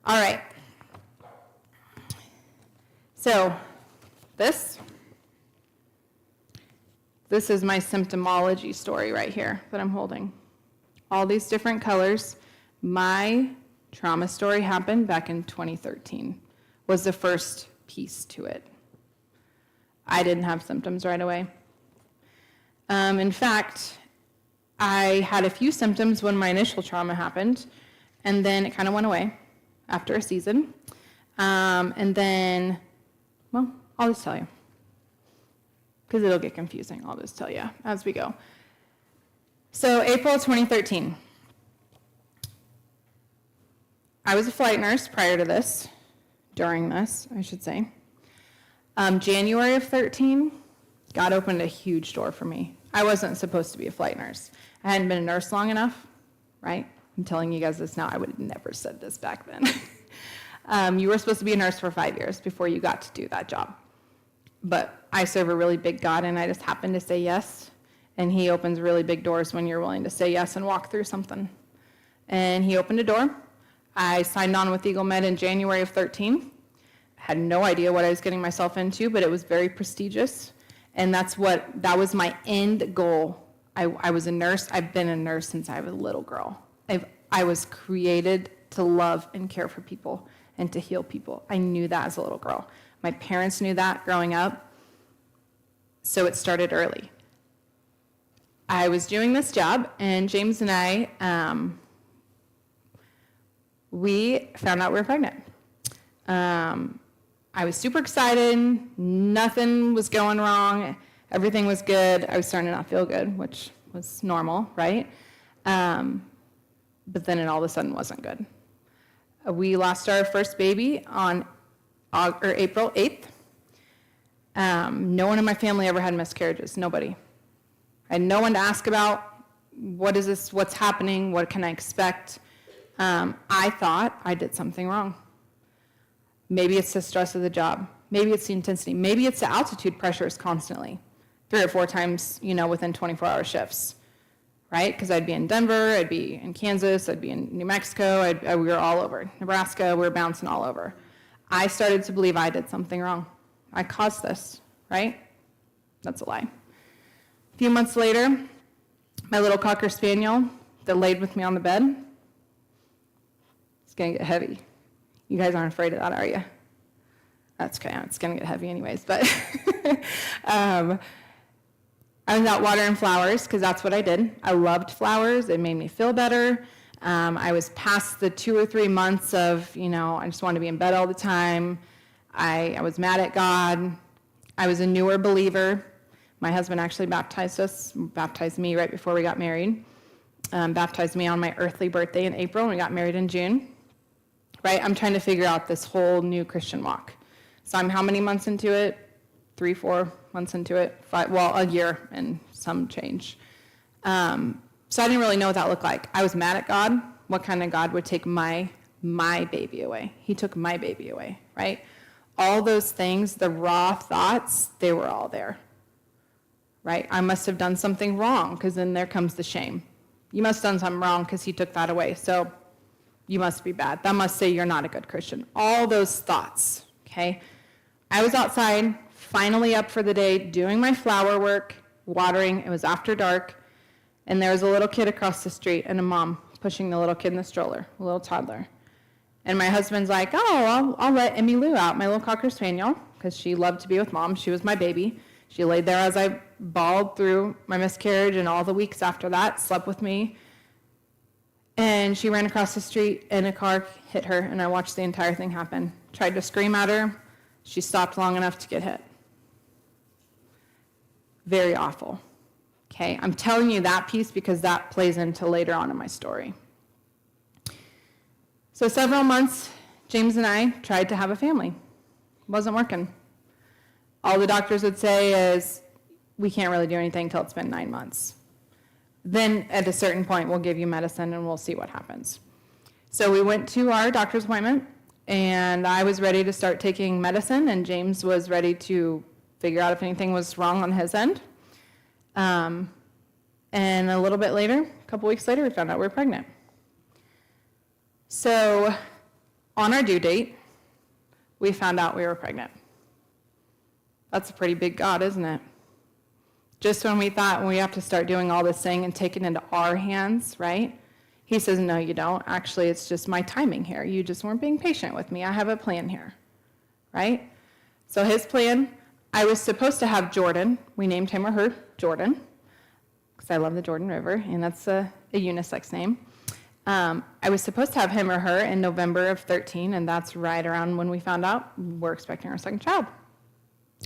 B: All right. So this is my symptomology story right here that I'm holding. All these different colors. My trauma story happened back in 2013, was the first piece to it. I didn't have symptoms right away. In fact, I had a few symptoms when my initial trauma happened, and then it kind of went away after a season. And then, well, I'll just tell you, because it'll get confusing. I'll just tell you as we go. So April 2013. I was a flight nurse prior to this, during this, I should say. January of 13, God opened a huge door for me. I wasn't supposed to be a flight nurse. I hadn't been a nurse long enough, right? I'm telling you guys this now. I would have never said this back then. You were supposed to be a nurse for 5 years before you got to do that job. But I serve a really big God, and I just happened to say yes. And he opens really big doors when you're willing to say yes and walk through something. And he opened a door. I signed on with Eagle Med in January of 13. Had no idea what I was getting myself into, but it was very prestigious. And that was my end goal. I was a nurse. I've been a nurse since I was a little girl. I was created to love and care for people and to heal people. I knew that as a little girl. My parents knew that growing up, so it started early. I was doing this job, and James and I, we found out we were pregnant. I was super excited. Nothing was going wrong. Everything was good. I was starting to not feel good, which was normal, right? But then it all of a sudden wasn't good. We lost our first baby on April 8th. No one in my family ever had miscarriages, nobody. I had no one to ask about. what is this? What's happening? What can I expect? I thought I did something wrong. Maybe it's the stress of the job. Maybe it's the intensity. Maybe it's the altitude pressures constantly, 3 or 4 times, within 24-hour shifts, right? Because I'd be in Denver, I'd be in Kansas, I'd be in New Mexico, we were all over. Nebraska, we were bouncing all over. I started to believe I did something wrong. I caused this, right? That's a lie. A few months later, my little Cocker Spaniel that laid with me on the bed, it's going to get heavy. You guys aren't afraid of that, are you? That's okay. It's going to get heavy anyways. But I was out watering flowers because that's what I did. I loved flowers. It made me feel better. I was past the 2 or 3 months of, I just wanted to be in bed all the time. I was mad at God. I was a newer believer. My husband actually baptized me right before we got married. Baptized me on my earthly birthday in April, and we got married in June. Right? I'm trying to figure out this whole new Christian walk. So I'm how many months into it? 3, 4 months into it? 5, a year and some change. So I didn't really know what that looked like. I was mad at God. What kind of God would take my baby away? He took my baby away, right? All those things, the raw thoughts, they were all there, right? I must have done something wrong, because then there comes the shame. You must have done something wrong because he took that away. So you must be bad. That must say you're not a good Christian. All those thoughts, okay? I was outside, finally up for the day, doing my flower work, watering. It was after dark, and there was a little kid across the street and a mom pushing the little kid in the stroller, a little toddler. And my husband's like, I'll let Emmy Lou out, my little Cocker Spaniel, because she loved to be with Mom. She was my baby. She laid there as I bawled through my miscarriage and all the weeks after that, slept with me. And she ran across the street, and a car hit her, and I watched the entire thing happen. Tried to scream at her. She stopped long enough to get hit. Very awful. Okay, I'm telling you that piece because that plays into later on in my story. So several months, James and I tried to have a family. Wasn't working. All the doctors would say is, we can't really do anything until it's been 9 months. Then at a certain point, we'll give you medicine and we'll see what happens. So we went to our doctor's appointment, and I was ready to start taking medicine, and James was ready to figure out if anything was wrong on his end. And a little bit later, a couple weeks later, we found out we were pregnant. So on our due date, we found out we were pregnant. That's a pretty big God, isn't it? Just when we thought we have to start doing all this thing and take it into our hands, right? He says, no, you don't. Actually, it's just my timing here. You just weren't being patient with me. I have a plan here, right? So his plan, I was supposed to have Jordan. We named him or her Jordan, because I love the Jordan River, and that's a unisex name. I was supposed to have him or her in November of 13, and that's right around when we found out we're expecting our second child.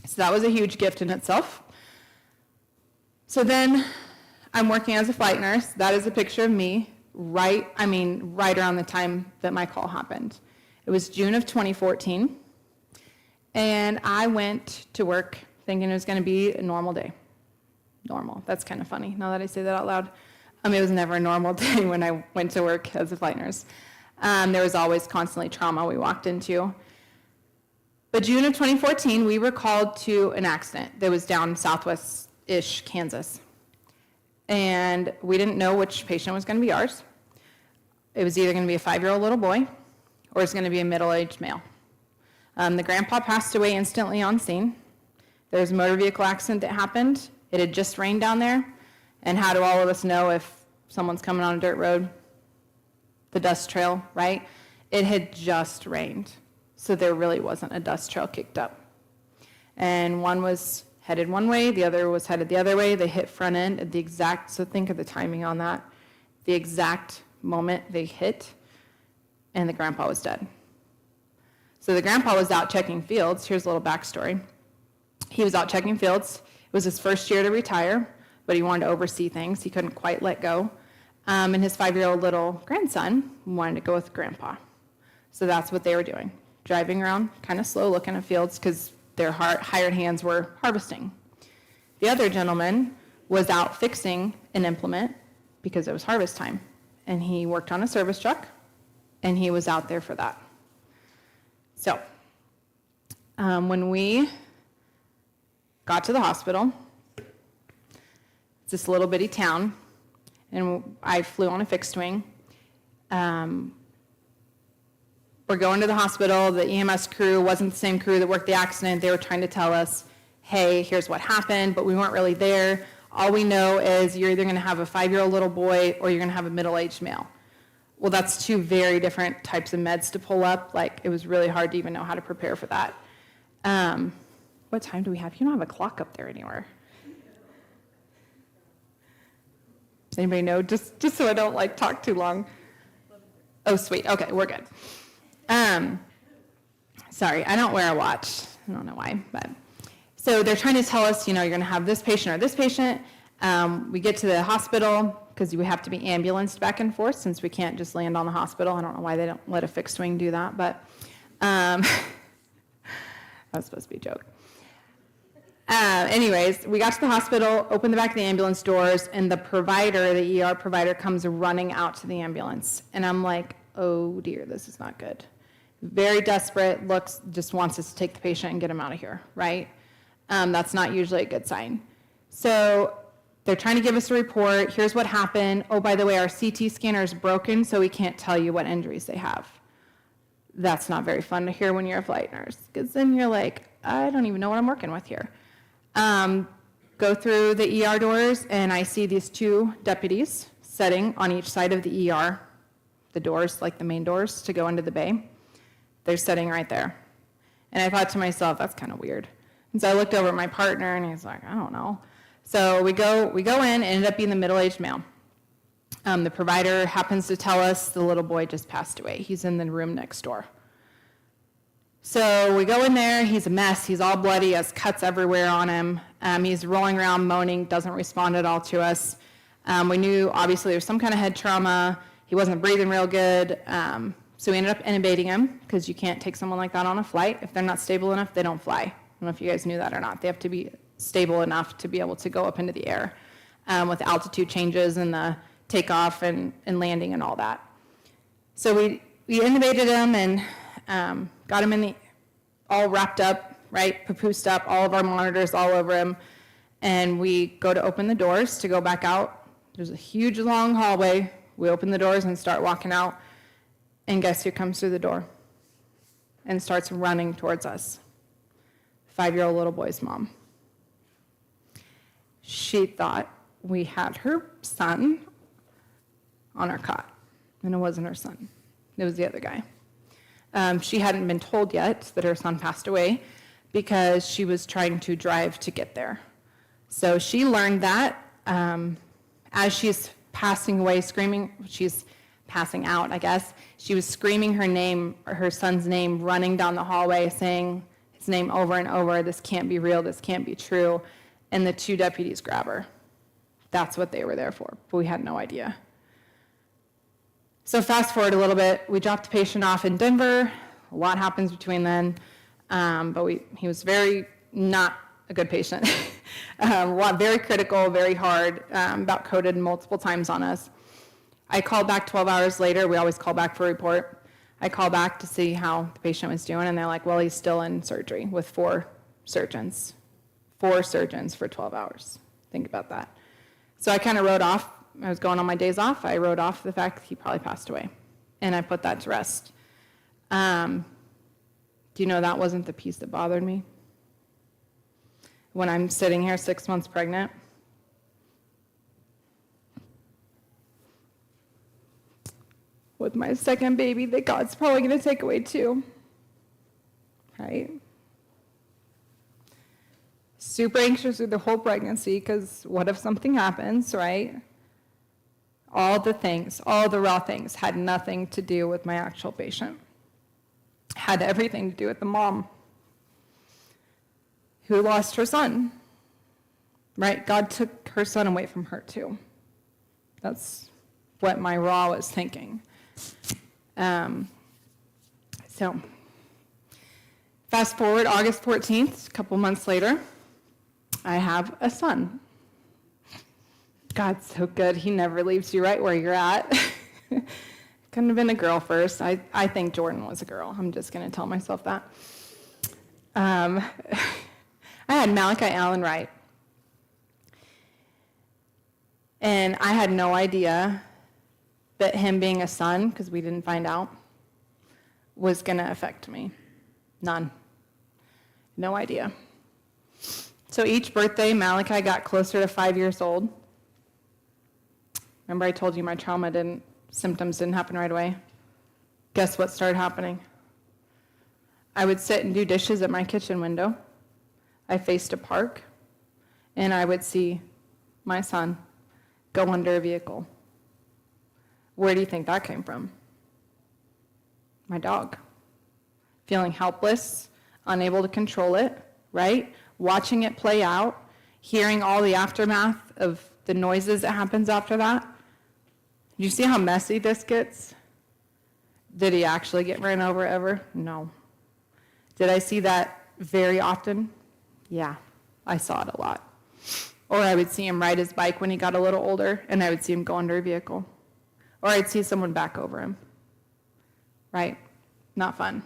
B: So that was a huge gift in itself. So then I'm working as a flight nurse. That is a picture of me right around the time that my call happened. It was June of 2014, and I went to work thinking it was going to be a normal day. Normal. That's kind of funny now that I say that out loud. It was never a normal day when I went to work as a flight nurse. There was always constantly trauma we walked into. But June of 2014, we were called to an accident that was down southwest-ish Kansas. And we didn't know which patient was going to be ours. It was either going to be a 5-year-old little boy or it was going to be a middle-aged male. The grandpa passed away instantly on scene. There was a motor vehicle accident that happened. It had just rained down there. And how do all of us know if someone's coming on a dirt road? The dust trail, right? It had just rained. So there really wasn't a dust trail kicked up. And one was headed one way, the other was headed the other way. They hit front end at the exact, so think of the timing on that, the exact moment they hit, and the grandpa was dead. So the grandpa was out checking fields. Here's a little backstory. He was out checking fields. It was his first year to retire, but he wanted to oversee things. He couldn't quite let go. And his 5-year-old little grandson wanted to go with grandpa. So that's what they were doing, driving around kind of slow, looking at fields because their hired hands were harvesting. The other gentleman was out fixing an implement because it was harvest time. And he worked on a service truck, and he was out there for that. So when we got to the hospital, it's this little bitty town, and I flew on a fixed wing. We're going to the hospital. The EMS crew wasn't the same crew that worked the accident. They were trying to tell us, hey, here's what happened, but we weren't really there. All we know is you're either going to have a 5-year-old little boy or you're going to have a middle-aged male. Well, that's two very different types of meds to pull up. Like, it was really hard to even know how to prepare for that. What time do we have? You don't have a clock up there anywhere. Does anybody know? Just so I don't, like, talk too long. Oh, sweet. Okay, we're good. Sorry, I don't wear a watch. I don't know why, but. So they're trying to tell us, you're going to have this patient or this patient. We get to the hospital because we have to be ambulanced back and forth since we can't just land on the hospital. I don't know why they don't let a fixed wing do that, but that was supposed to be a joke. Anyways, we got to the hospital, opened the back of the ambulance doors, and the ER provider comes running out to the ambulance. And I'm like, oh dear, this is not good. Very desperate, just wants us to take the patient and get him out of here, right? That's not usually a good sign. So they're trying to give us a report. Here's what happened. Oh, by the way, our CT scanner is broken, so we can't tell you what injuries they have. That's not very fun to hear when you're a flight nurse, because then you're like, I don't even know what I'm working with here. Go through the ER doors, and I see these 2 deputies sitting on each side of the ER, the doors, like the main doors to go into the bay. They're sitting right there. And I thought to myself, that's kind of weird. And so I looked over at my partner, and he's like, I don't know. So we go in, and ended up being the middle-aged male. The provider happens to tell us the little boy just passed away. He's in the room next door. So we go in there. He's a mess. He's all bloody. He has cuts everywhere on him. He's rolling around, moaning, doesn't respond at all to us. We knew, obviously, there was some kind of head trauma. He wasn't breathing real good. So we ended up intubating him because you can't take someone like that on a flight. If they're not stable enough, they don't fly. I don't know if you guys knew that or not. They have to be stable enough to be able to go up into the air with altitude changes and the takeoff and landing and all that. So we intubated him and got him all wrapped up, right, papoosed up, all of our monitors all over him. And we go to open the doors to go back out. There's a huge long hallway. We open the doors and start walking out. And guess who comes through the door and starts running towards us? 5-year-old little boy's mom. She thought we had her son on our cot, and it wasn't her son. It was the other guy. She hadn't been told yet that her son passed away because she was trying to drive to get there. So she learned that as she's passing away, screaming, she's passing out, I guess. She was screaming her name, her son's name, running down the hallway, saying his name over and over. This can't be real. This can't be true. And the 2 deputies grab her. That's what they were there for, but we had no idea. So fast forward a little bit, we dropped the patient off in Denver. A lot happens between then, but he was very not a good patient. Very critical, very hard, about coded multiple times on us. I called back 12 hours later. We always call back for a report. I call back to see how the patient was doing, and they're like, well, he's still in surgery with 4 surgeons. 4 surgeons for 12 hours. Think about that. So I kind of wrote off. I was going on my days off. I wrote off the fact that he probably passed away, and I put that to rest. Do you know that wasn't the piece that bothered me? When I'm sitting here 6 months pregnant, with my second baby that God's probably going to take away too, right? Super anxious through the whole pregnancy because what if something happens, right? All the things, all the raw things had nothing to do with my actual patient. Had everything to do with the mom who lost her son, right? God took her son away from her too. That's what my raw was thinking. So fast forward August 14th, a couple months later, I have a son. God's so good. He never leaves you right where you're at. Couldn't have been a girl first. I think Jordan was a girl. I'm just going to tell myself that. I had Malachi Allen Wright. And I had no idea that him being a son, because we didn't find out, was going to affect me. None. No idea. So each birthday, Malachi got closer to 5 years old. Remember I told you my symptoms didn't happen right away? Guess what started happening? I would sit and do dishes at my kitchen window. I faced a park, and I would see my son go under a vehicle. Where do you think that came from? My dog. Feeling helpless, unable to control it, right? Watching it play out, hearing all the aftermath of the noises that happens after that. Do you see how messy this gets? Did he actually get ran over ever? No. Did I see that very often? Yeah, I saw it a lot. Or I would see him ride his bike when he got a little older, and I would see him go under a vehicle. Or I'd see someone back over him. Right? Not fun.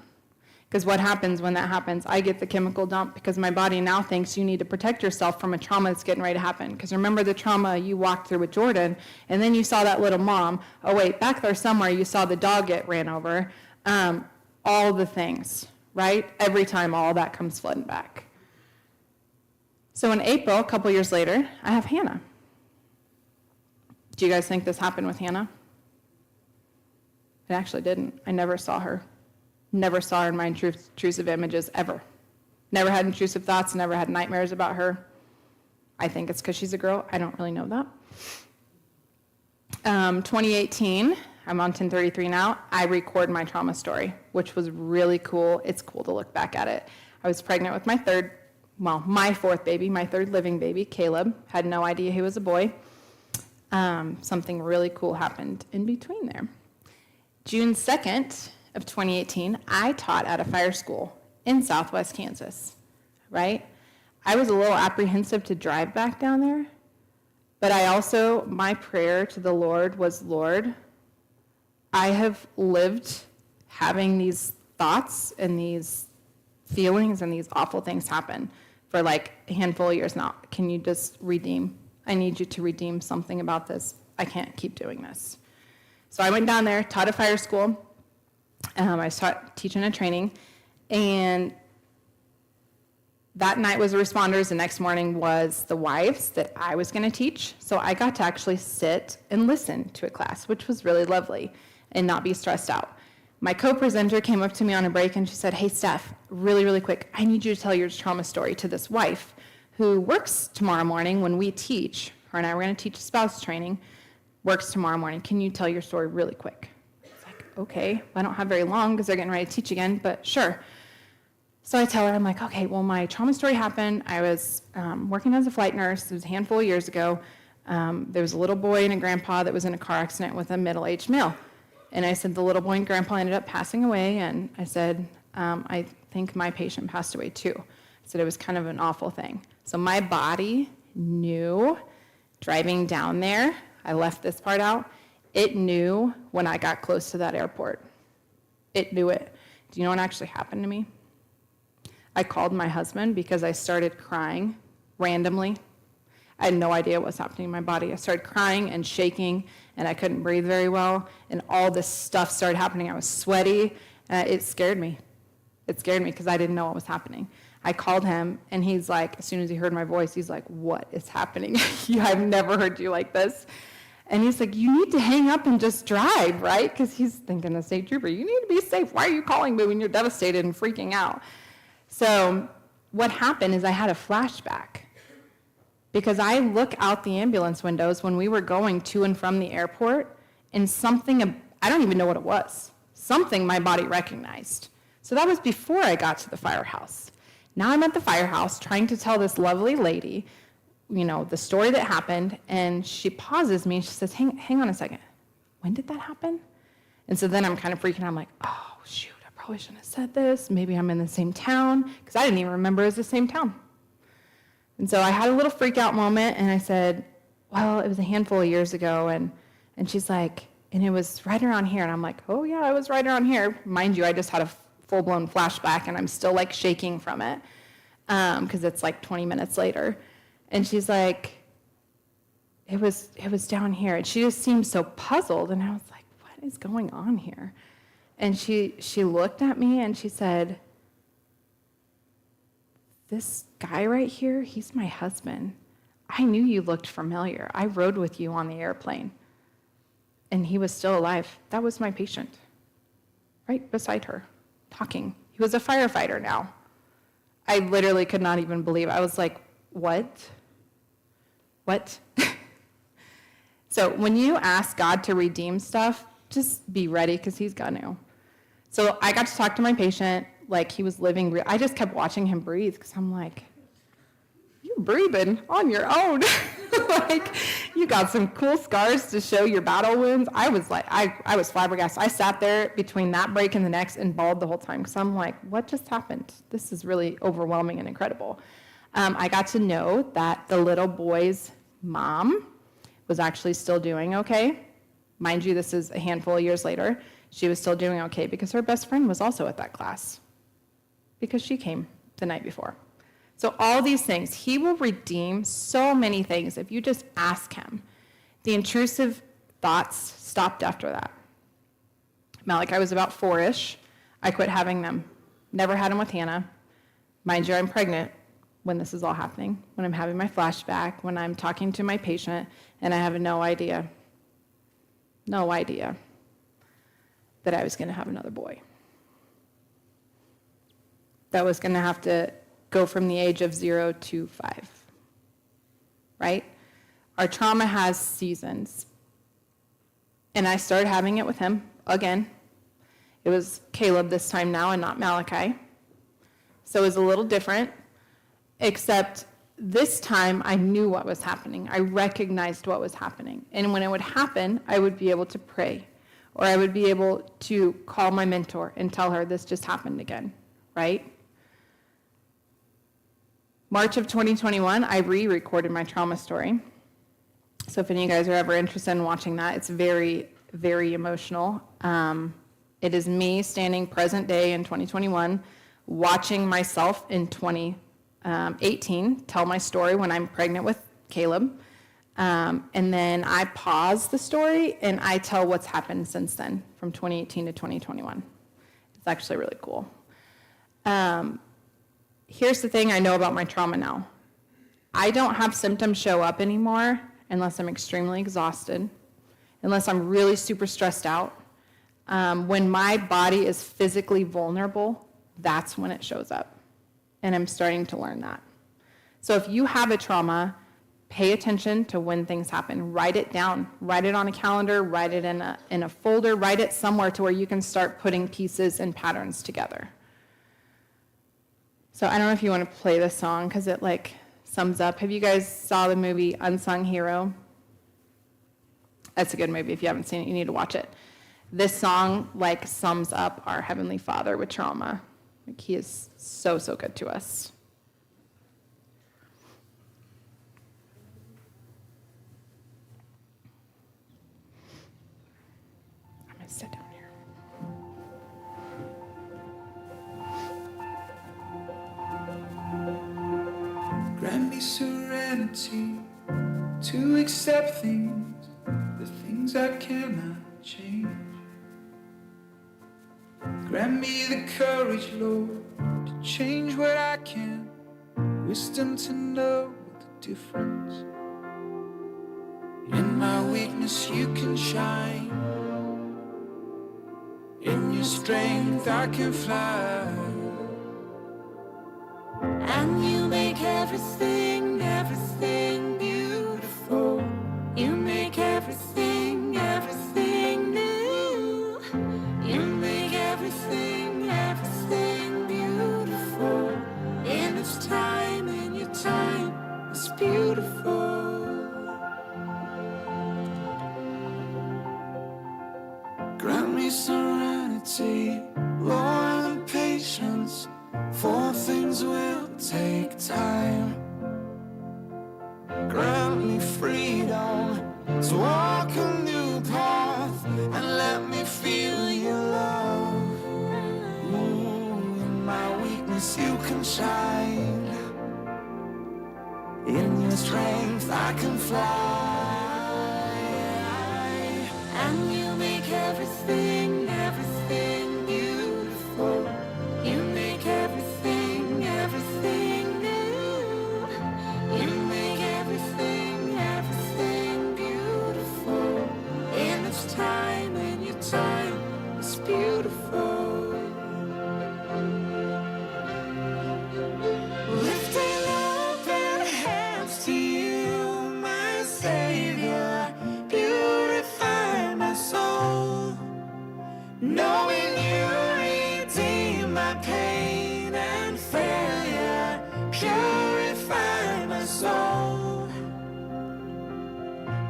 B: Because what happens when that happens? I get the chemical dump because my body now thinks you need to protect yourself from a trauma that's getting ready to happen. Because remember the trauma you walked through with Jordan, and then you saw that little mom. Oh, wait, back there somewhere you saw the dog get ran over. All the things, right? Every time all that comes flooding back. So in April, a couple years later, I have Hannah. Do you guys think this happened with Hannah? It actually didn't. I never saw her. Never saw her in my intrusive images, ever. Never had intrusive thoughts, never had nightmares about her. I think it's because she's a girl. I don't really know that. 2018, I'm on 1033 now, I record my trauma story, which was really cool. It's cool to look back at it. I was pregnant with my fourth baby, my third living baby, Caleb. Had no idea he was a boy. Something really cool happened in between there. June 2nd of 2018, I taught at a fire school in Southwest Kansas, right? I was a little apprehensive to drive back down there, but my prayer to the Lord was, Lord, I have lived having these thoughts and these feelings and these awful things happen for like a handful of years now. Can you just redeem? I need you to redeem something about this. I can't keep doing this. So I went down there, taught at fire school. I started teaching and training, and that night was the responders. The next morning was the wives that I was going to teach. So I got to actually sit and listen to a class, which was really lovely, and not be stressed out. My co-presenter came up to me on a break, and she said, hey, Steph, really, really quick, I need you to tell your trauma story to this wife who works tomorrow morning when we teach. Her and I were going to teach spouse training, works tomorrow morning. Can you tell your story really quick? It's like, okay, I don't have very long because they're getting ready to teach again, but sure. So I tell her, I'm like, okay, well, my trauma story happened. I was working as a flight nurse. It was a handful of years ago. There was a little boy and a grandpa that was in a car accident with a middle-aged male. And I said, the little boy and grandpa ended up passing away. And I said, I think my patient passed away too. I said it was kind of an awful thing. So my body knew driving down there, I left this part out, it knew when I got close to that airport. It knew it. Do you know what actually happened to me? I called my husband because I started crying randomly. I had no idea what was happening in my body. I started crying and shaking, and I couldn't breathe very well, and all this stuff started happening. I was sweaty. It scared me. It scared me because I didn't know what was happening. I called him, and he's like, as soon as he heard my voice, he's like, what is happening? I've never heard you like this. And he's like, you need to hang up and just drive, right? Because he's thinking the state trooper, you need to be safe. Why are you calling me when you're devastated and freaking out? So what happened is I had a flashback because I look out the ambulance windows when we were going to and from the airport, and something, I don't even know what it was, something my body recognized. So that was before I got to the firehouse. Now I'm at the firehouse trying to tell this lovely lady, the story that happened, and she pauses me and she says, hang on a second. When did that happen? And so then I'm kind of freaking out. I'm like, oh, shoot, I probably shouldn't have said this. Maybe I'm in the same town, because I didn't even remember it was the same town. And so I had a little freak out moment, and I said, well, it was a handful of years ago. And she's like, and it was right around here. And I'm like, oh, yeah, it was right around here. Mind you, I just had a full-blown flashback, and I'm still, like, shaking from it because it's, like, 20 minutes later. And she's like, it was down here. And she just seemed so puzzled. And I was like, what is going on here? And she looked at me, and she said, this guy right here, he's my husband. I knew you looked familiar. I rode with you on the airplane. And he was still alive. That was my patient, right beside her, talking. He was a firefighter now. I literally could not even believe it. I was like, what? What? So when you ask God to redeem stuff, just be ready, because he's going to. So I got to talk to my patient like he was living. I just kept watching him breathe, because I'm like, you breathing on your own. Like, you got some cool scars to show your battle wounds. I was like, I was flabbergasted. I sat there between that break and the next and bawled the whole time, because I'm like, what just happened? This is really overwhelming and incredible. I got to know that the little boy's mom was actually still doing okay. Mind you, this is a handful of years later. She was still doing okay because her best friend was also at that class, because she came the night before. So all these things, he will redeem so many things if you just ask him. The intrusive thoughts stopped after that. Malachi was about 4-ish. I quit having them. Never had them with Hannah. Mind you, I'm pregnant when this is all happening, when I'm having my flashback, when I'm talking to my patient, and I have no idea that I was going to have another boy. That was going to have to go from the age of 0 to 5, right? Our trauma has seasons. And I started having it with him again. It was Caleb this time now and not Malachi. So it was a little different, except this time I knew what was happening. I recognized what was happening. And when it would happen, I would be able to pray, or I would be able to call my mentor and tell her this just happened again, right? March of 2021, I re-recorded my trauma story. So if any of you guys are ever interested in watching that, it's very, very emotional. It is me standing present day in 2021, watching myself in 2018 tell my story when I'm pregnant with Caleb. And then I pause the story and I tell what's happened since then, from 2018 to 2021. It's actually really cool. Here's the thing I know about my trauma now. I don't have symptoms show up anymore unless I'm extremely exhausted, unless I'm really super stressed out. When my body is physically vulnerable, that's when it shows up. And I'm starting to learn that. So if you have a trauma, pay attention to when things happen. Write it down. Write it on a calendar. Write it in a folder. Write it somewhere to where you can start putting pieces and patterns together. So I don't know if you want to play this song because it like sums up. Have you guys saw the movie Unsung Hero? That's a good movie. If you haven't seen it, you need to watch it. This song like sums up our Heavenly Father with trauma. Like, he is so, so good to us. I'm going to sit down here.
C: Grant me serenity to accept things, the things I cannot change. Grant me the courage, Lord, to change what I can, wisdom to know the difference. In my weakness you can shine, in your strength I can fly. And you make everything, everything beautiful. You make everything, everything new. You make everything, everything beautiful. In its time, in your time, it's beautiful. Grant me serenity, Lord, and patience, for things will take time. Grant me freedom Let's walk a new path and let me feel your love. Ooh, in my weakness you can shine. In your strength I can fly. And you make everything, everything beautiful. You make everything, everything new. You make everything, everything beautiful. In its time, in your time, it's beautiful. Lifting open hands to you, my Savior. Purify my soul. Knowing you redeem my pain and failure. Purify my soul.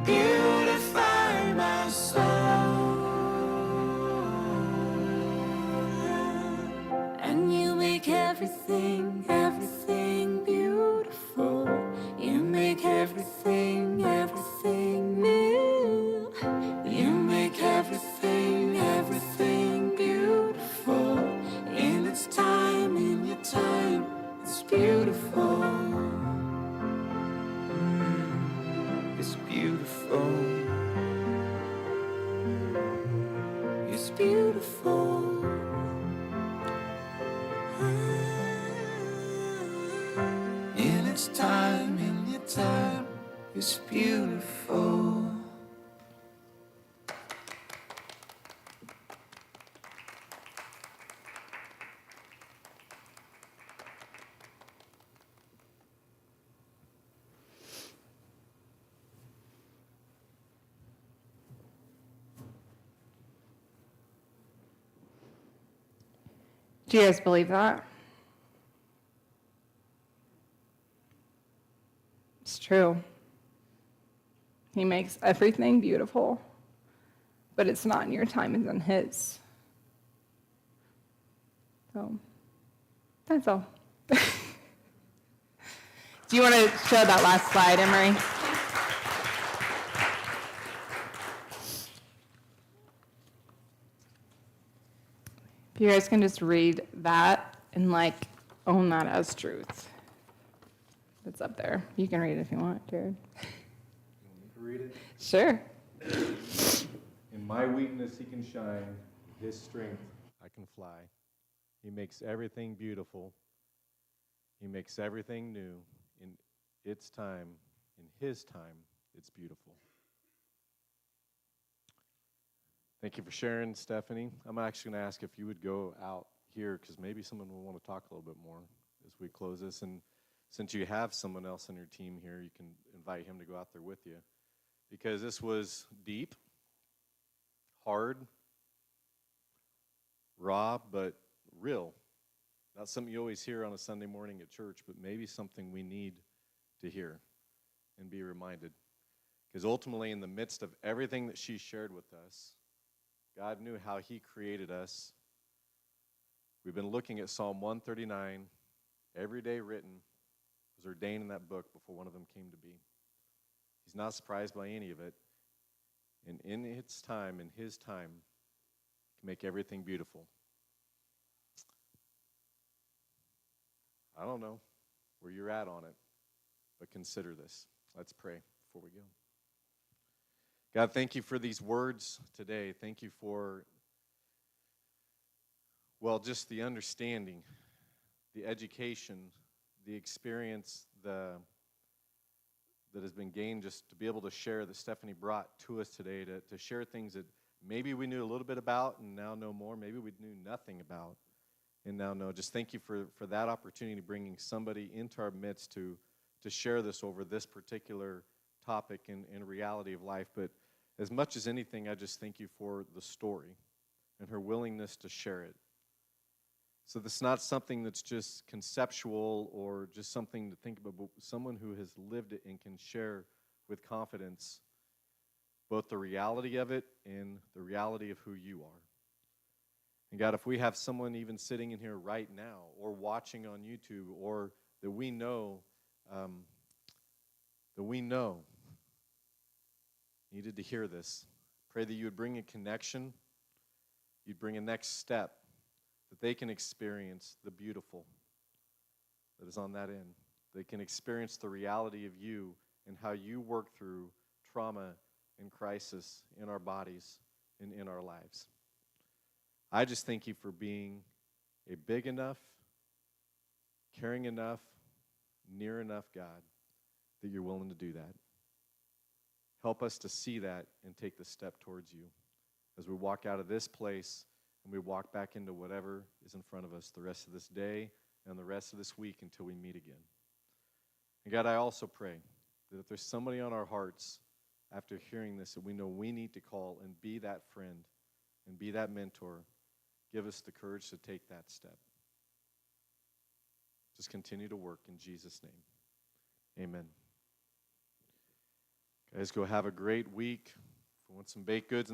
C: Beautify my soul. And you make everything, everything beautiful. You make everything, everything new. You make everything, everything beautiful. In its time, in your time, it's beautiful. It's beautiful. It's beautiful. In its time, in your time, it's beautiful.
B: Do you guys believe that? It's true. He makes everything beautiful, but it's not in your time, it's in his. So, that's all. Do you want to show that last slide, Emery? If you guys can just read that and own that as truth. It's up there. You can read it if you want, Jared.
A: You want me to read it?
B: Sure.
A: In my weakness he can shine, in his strength I can fly. He makes everything beautiful. He makes everything new. In its time, in his time, it's beautiful. Thank you for sharing, Stephanie. I'm actually going to ask if you would go out here because maybe someone will want to talk a little bit more as we close this. And since you have someone else on your team here, you can invite him to go out there with you. Because this was deep, hard, raw, but real. Not something you always hear on a Sunday morning at church, but maybe something we need to hear and be reminded. Because ultimately, in the midst of everything that she shared with us, God knew how he created us. We've been looking at Psalm 139, every day written, was ordained in that book before one of them came to be. He's not surprised by any of it. And in its time, in his time, he can make everything beautiful. I don't know where you're at on it, but consider this. Let's pray before we go. God, thank you for these words today. Thank you for, just the understanding, the education, the experience, that has been gained just to be able to share that Stephanie brought to us today, to share things that maybe we knew a little bit about and now know more. Maybe we knew nothing about and now know. Just thank you for that opportunity, bringing somebody into our midst to share this over this particular topic and reality of life. But as much as anything, I just thank you for the story and her willingness to share it. So this is not something that's just conceptual or just something to think about, but someone who has lived it and can share with confidence both the reality of it and the reality of who you are. And God, if we have someone even sitting in here right now or watching on YouTube or that we know needed to hear this. Pray that you would bring a connection, you'd bring a next step, that they can experience the beautiful that is on that end. They can experience the reality of you and how you work through trauma and crisis in our bodies and in our lives. I just thank you for being a big enough, caring enough, near enough God that you're willing to do that. Help us to see that and take the step towards you as we walk out of this place and we walk back into whatever is in front of us the rest of this day and the rest of this week until we meet again. And God, I also pray that if there's somebody on our hearts after hearing this that we know we need to call and be that friend and be that mentor, give us the courage to take that step. Just continue to work in Jesus' name. Amen. Guys, go have a great week. If you want some baked goods in the